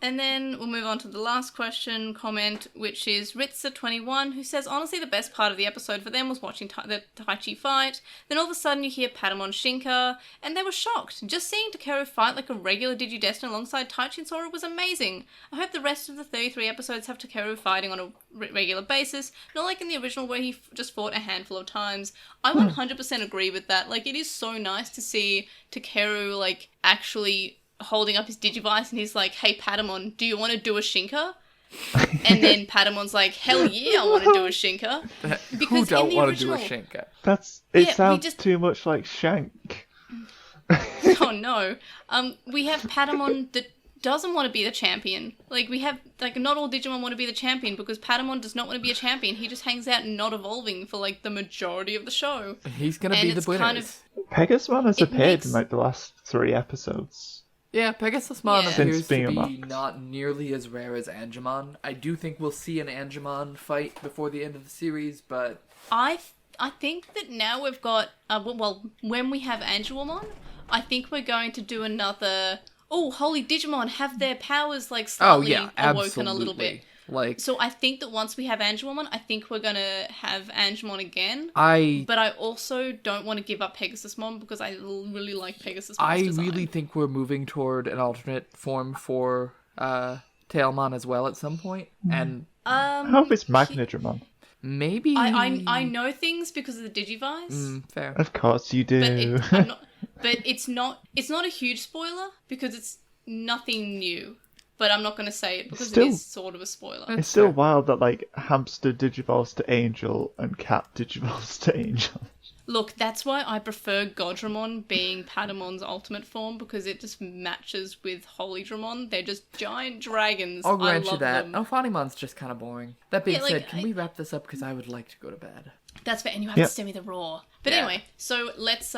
And then we'll move on to the last comment, which is Ritza21, who says, honestly, the best part of the episode for them was watching the Taichi fight. Then all of a sudden you hear Patamon Shinka, and they were shocked. Just seeing Takeru fight like a regular Digidestin alongside Taichi and Sora was amazing. I hope the rest of the 33 episodes have Takeru fighting on a regular basis, not like in the original where he just fought a handful of times. I 100% agree with that. It is so nice to see Takeru, actually holding up his Digivice and he's like, hey Patamon, do you want to do a Shinka? And then Patamon's like, hell yeah, I want to do a Shinka. Because who don't want to do a Shinka? It sounds too much like Shank. Oh no. We have Patamon that doesn't want to be the champion. We have, not all Digimon want to be the champion because Patamon does not want to be a champion. He just hangs out not evolving for, the majority of the show. He's going to be the winners. Pegasusmon has appeared in, the last 3 episodes. Yeah, Pegasusmon appears to be unlocked. not nearly as rare as Angemon. I do think we'll see an Angemon fight before the end of the series, but... I think that now we've got... when we have Angemon, I think we're going to do another... Oh, holy Digimon have their powers, slightly awoken a little bit. So I think that once we have Angemon, I think we're going to have Angemon again. But I also don't want to give up Pegasusmon because I really like Pegasusmon's design. really think we're moving toward an alternate form for Tailmon as well at some point. And I hope it's Magnadramon. Maybe... I know things because of the Digivice. Fair. Of course you do. But it's not a huge spoiler because it's nothing new. But I'm not going to say it because it is sort of a spoiler. It's still wild that, Hamster digivolves to Angel and Cat digivolves to Angel. Look, that's why I prefer Godramon being Patamon's ultimate form because it just matches with Holydramon. They're just giant dragons. I'll grant you that. Them. Alphanimon's just kind of boring. That being said, can we wrap this up because I would like to go to bed? That's fair, and you have to send me the raw. But anyway, so let's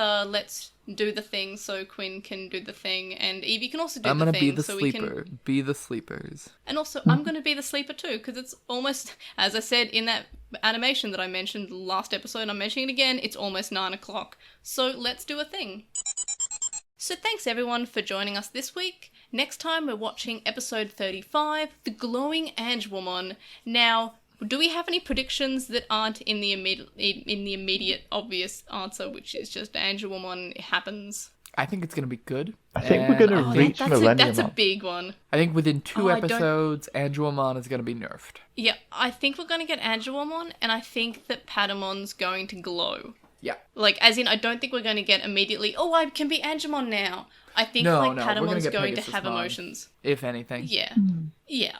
do the thing so Quinn can do the thing, and Evie can also do the thing. I'm gonna be the so sleeper. Be the sleepers. And also, I'm gonna be the sleeper too, because it's almost, as I said in that animation that I mentioned last episode, I'm mentioning it again, it's almost 9 o'clock. So let's do a thing. So thanks everyone for joining us this week. Next time we're watching episode 35, The Glowing Angemon. Now, Do we have any predictions that aren't in the immediate obvious answer, which is just Angelomon happens? I think it's going to be good. I think we're going to reach Millenniumon. That's a big one. I think within 2 episodes, Angelomon is going to be nerfed. Yeah, I think we're going to get Angelomon, and I think that Patamon's going to glow. Yeah. Like, as in, I don't think we're going to get immediately, oh, I can be Angemon now. I think, Patamon's going to have emotions. If anything. Yeah. Yeah.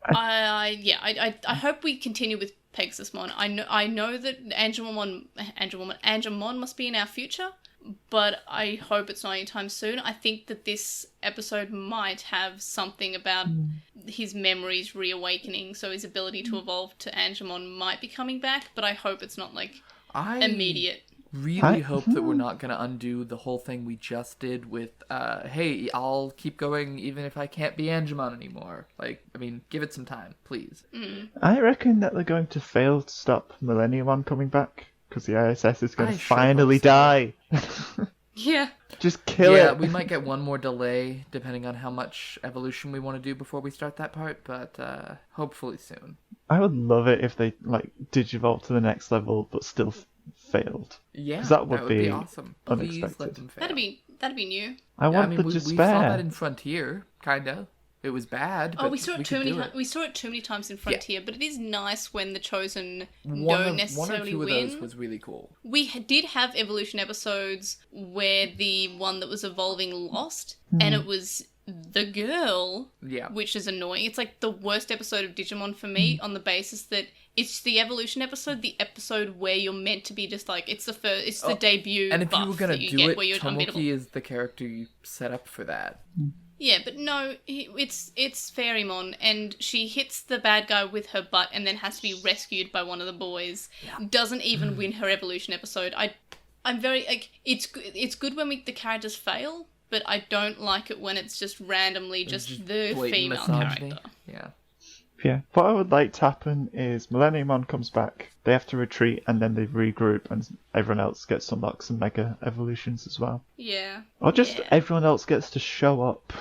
I hope we continue with Pegasusmon. I know that Angemon must be in our future, but I hope it's not anytime soon. I think that this episode might have something about his memories reawakening, so his ability to evolve to Angemon might be coming back, but I hope it's not, like, immediate. Really hope that we're not going to undo the whole thing we just did with, hey, I'll keep going even if I can't be Angemon anymore. Like, I mean, give it some time, please. I reckon that they're going to fail to stop Millenniumon coming back, because the ISS is going to finally die. Yeah. Just kill it. Yeah, we might get one more delay, depending on how much evolution we want to do before we start that part, but hopefully soon. I would love it if they, like, digivolve to the next level, but still failed. Yeah, that would be awesome. Unexpected. Please let them fail. That'd be new. I want the we saw despair. that in Frontier, kinda. It was bad. Oh, but we saw it too many times. We saw it too many times in Frontier, but it is nice when the Chosen don't necessarily one or two win. of those was really cool. We did have evolution episodes where the one that was evolving lost, and it was the girl, which is annoying. It's like the worst episode of Digimon for me on the basis that it's the evolution episode, the episode where you're meant to be just like, it's the debut. And if you were going to do it, unbeatable. Tomoki is the character you set up for that. Yeah, but no, it's Fairymon, and she hits the bad guy with her butt and then has to be rescued by one of the boys. Yeah. Doesn't even win her evolution episode. I'm very, like, it's good when the characters fail, but I don't like it when it's just randomly just the female misogyny. character. Yeah. Yeah. What I would like to happen is Millenniumon comes back, they have to retreat, and then they regroup, and everyone else gets to unlock some mega evolutions as well. Yeah. Or just everyone else gets to show up.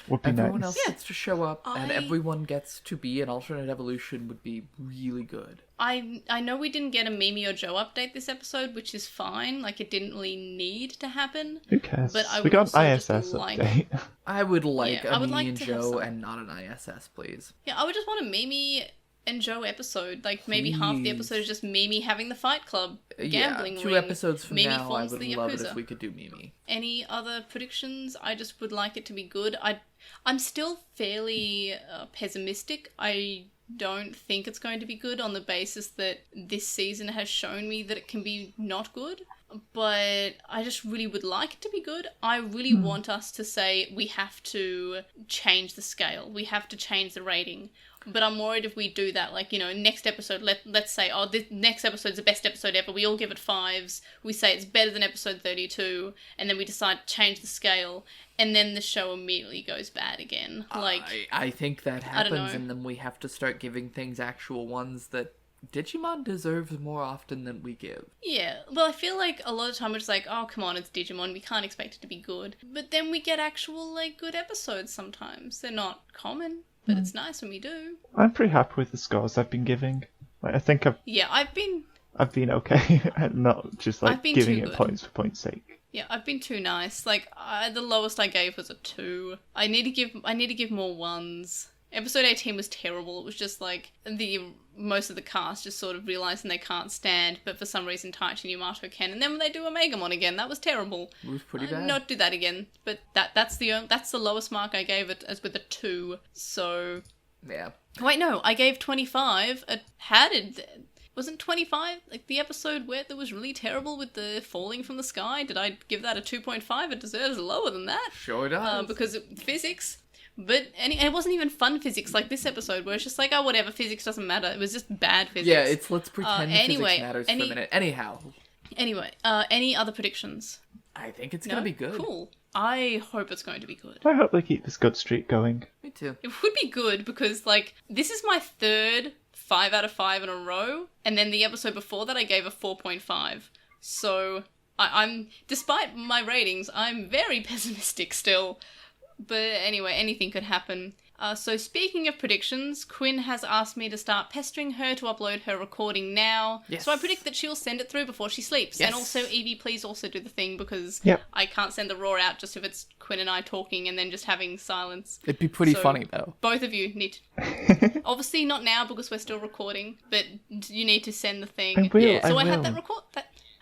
Would be everyone nice. else gets to show up, and everyone gets to be an alternate evolution would be really good. I know we didn't get a Mimi or Joe update this episode, which is fine. Like, it didn't really need to happen. Who cares? But I we got an ISS like... update. I would like a Mimi like and Joe and not an ISS, please. Yeah, I would just want a Mimi and Joe episode. Like, maybe half the episode is just Mimi having the fight club, gambling ring. 2 episodes from Mimi now, I would love it Yakuza. if we could do Mimi. Any other predictions? I just would like it to be good. I'm still fairly pessimistic. I don't think it's going to be good on the basis that this season has shown me that it can be not good. But I just really would like it to be good. I really want us to say we have to change the scale. We have to change the rating. But I'm worried if we do that, like, you know, next episode, let's say, oh, this next episode's the best episode ever. We all give it 5s. We say it's better than episode 32. And then we decide to change the scale. And then the show immediately goes bad again. Like, I think that happens, and then we have to start giving things actual ones that Digimon deserves more often than we give. Yeah, well, I feel like a lot of time it's like, oh, come on, it's Digimon, we can't expect it to be good. But then we get actual, like, good episodes sometimes. They're not common, but it's nice when we do. I'm pretty happy with the scores I've been giving. Like, I think I've been okay, and not just like giving it points for points' sake. Yeah, I've been too nice. Like, the lowest I gave was a 2. I need to give more 1s. Episode 18 was terrible. It was just like most of the cast just sort of realising they can't stand, but for some reason Taichi and Yamato can. And then when they do Omegamon again, that was terrible. It was pretty bad. Not do that again. But that's the lowest mark I gave it, as with a 2. So yeah. Wait, no, I gave 25. Wasn't 25 like the episode where that was really terrible with the falling from the sky? Did I give that a 2.5? It deserves lower than that. Sure does. Because physics. But it wasn't even fun physics like this episode, where it's just like, oh, whatever, physics doesn't matter. It was just bad physics. Yeah, let's pretend physics matters for a minute. Anyhow. Anyway, any other predictions? I think it's going to be good. Cool. I hope it's going to be good. I hope they keep this good streak going. Me too. It would be good because, like, this is my 3rd 5 out of 5 in a row, and then the episode before that I gave a 4.5. So, I'm despite my ratings, I'm very pessimistic still. But anyway, anything could happen. So speaking of predictions, Quinn has asked me to start pestering her to upload her recording now. Yes. So I predict that she'll send it through before she sleeps. Yes. And also, Evie, please also do the thing, because Yep. I can't send the raw out just if it's Quinn and I talking and then just having silence. It'd be pretty So funny, though. Both of you need to... Obviously not now because we're still recording, but you need to send the thing. I will, Yeah. So I I have will. that record...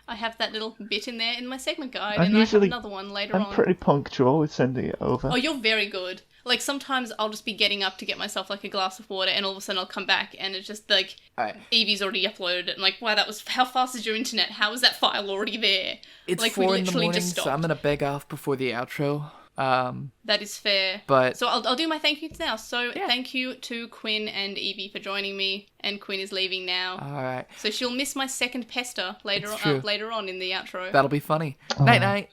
I have that little bit in there in my segment guide, I'm and I have usually- another one later I'm on. pretty punctual with sending it over. Oh, you're very good. Like, sometimes I'll just be getting up to get myself, like, a glass of water, and all of a sudden I'll come back, and it's just, like, Alright. Evie's already uploaded it. I'm like, wow, how fast is your internet? How is that file already there? It's like, 4 in the morning, so I'm gonna beg off before the outro. That is fair. But- So I'll do my thank yous now. So Yeah. thank you to Quinn and Evie for joining me, and Quinn is leaving now. Alright. So she'll miss my second pester later It's on, true. later on in the outro. That'll be funny. Night-night.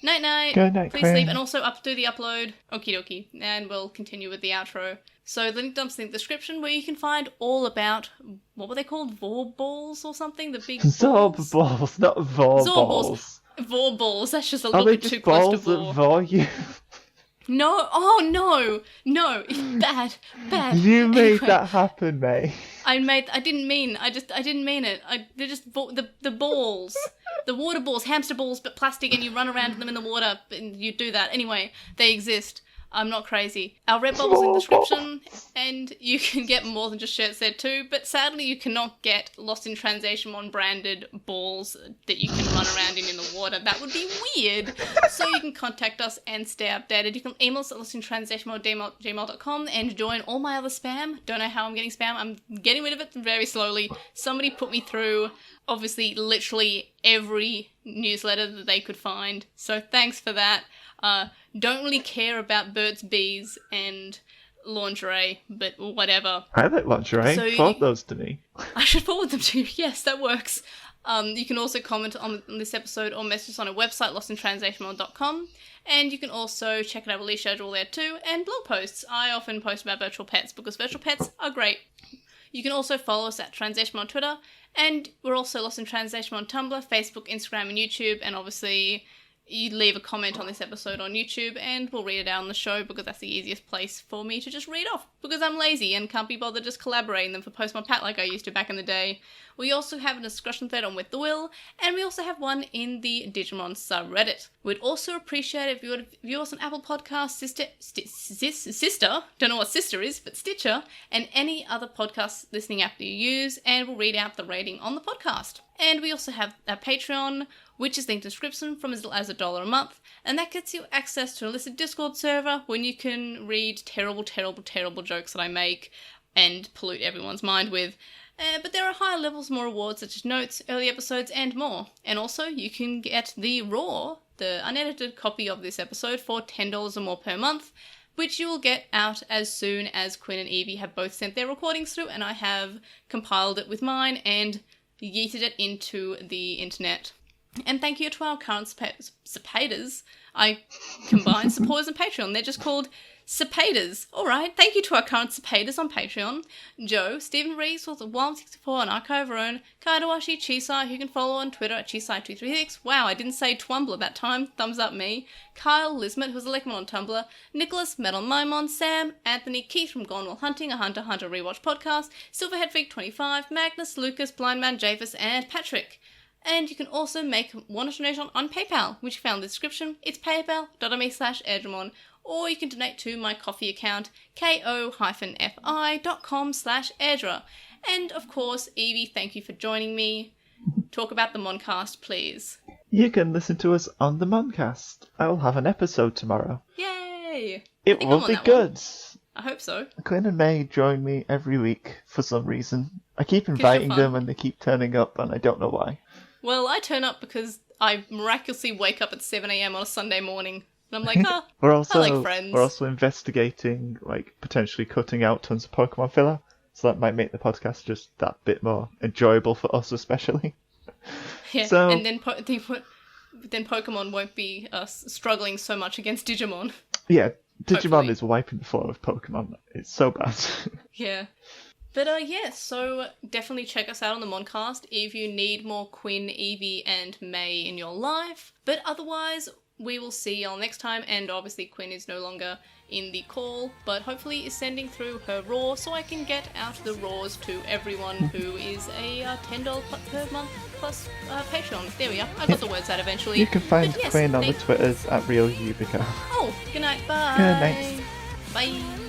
Night-night. Good night, Please Quinn. sleep, and also do the upload. Okie dokie. And we'll continue with the outro. So the link dumps in the description where you can find all about, what were they called? Vorballs or something? The big Zorb balls? balls, not vor Zorb balls. balls. Vorballs. That's just a Are little they bit too just close balls to that vor. vor you? No, oh no, bad. You made Anyway, that happen, mate. I didn't mean it. They're just the balls, the water balls, hamster balls, but plastic, and you run around in them in the water, and you do that. Anyway, they exist. I'm not crazy. Our Redbubble's in the description, and you can get more than just shirts there too, but sadly you cannot get LostinTranslationmon branded balls that you can run around in the water. That would be weird. So you can contact us and stay updated. You can email us at LostinTranslationmon@gmail.com and join all my other spam. Don't know how I'm getting spam. I'm getting rid of it very slowly. Somebody put me through, obviously, literally every newsletter that they could find. So thanks for that. Don't really care about Burt's Bees and lingerie, but whatever. I like lingerie. So Forward those to me. I should forward them to you. Yes, that works. You can also comment on this episode or message us on our website, LostinTranslationmon.com. And you can also check out our release schedule there too, and blog posts. I often post about virtual pets because virtual pets are great. You can also follow us at Translationmon on Twitter, and we're also Lost in Translationmon on Tumblr, Facebook, Instagram, and YouTube, and obviously you leave a comment on this episode on YouTube and we'll read it out on the show because that's the easiest place for me to just read off because I'm lazy and can't be bothered just collaborating them for Post My Pat like I used to back in the day. We also have a discussion thread on With the Will, and we also have one in the Digimon subreddit. We'd also appreciate it if you would view us on Apple Podcasts, Sister, don't know what Sister is, but Stitcher, and any other podcast listening app that you use, and we'll read out the rating on the podcast. And we also have our Patreon, which is linked in the description, from as little as $1 a month, and that gets you access to a listed Discord server when you can read terrible jokes that I make and pollute everyone's mind with. But there are higher levels, more rewards such as notes, early episodes, and more. And also, you can get the raw, the unedited copy of this episode for $10 or more per month, which you will get out as soon as Quinn and Evie have both sent their recordings through, and I have compiled it with mine and yeeted it into the internet. And thank you to our current supporters. I combine supporters and Patreon. They're just called supporters. Alright, thank you to our current supporters on Patreon. Joe, Stephen Rees, Wild 64, and Archive Our Own, Kaidawashi, Chisai, who you can follow on Twitter at Chisai236. Wow, I didn't say Twombler that time. Thumbs up me. Kyle Lismet, who's a Lekman on Tumblr. Nicholas, Metal Maimon, Sam, Anthony, Keith from Gone While Hunting, a Hunter Rewatch podcast, Silverhead25, Magnus, Lucas, Blindman, Javis, and Patrick. And you can also make one donation on PayPal, which you found in the description. It's paypal.me/Edgemon, or you can donate to my coffee account, ko-fi.com/Edra. And of course, Evie, thank you for joining me. Talk about the Moncast, please. You can listen to us on the Moncast. I will have an episode tomorrow. Yay! It think will I'm on be that good. I hope so. Quinn and May join me every week for some reason. I keep you're inviting fun. them and they keep turning up and I don't know why. Well, I turn up because I miraculously wake up at 7 a.m. on a Sunday morning. And I'm like, ah, We're I also like Friends. we're also investigating potentially cutting out tons of Pokemon filler. So that might make the podcast just that bit more enjoyable for us especially. Yeah, So- and then then Pokemon won't be struggling so much against Digimon. Yeah, Digimon Hopefully. is wiping the floor with Pokemon. It's so bad. Yeah. But yeah, so definitely check us out on the Moncast if you need more Quinn, Evie, and May in your life. But otherwise, we will see y'all next time, and obviously Quinn is no longer in the call, but hopefully is sending through her raw so I can get out the raws to everyone who is a $10 per month plus Patreon. There we are. I got the words out eventually. You can find But yes, Quinn on the Twitters at RealYubico. Oh, good night. Bye. Good night. Bye.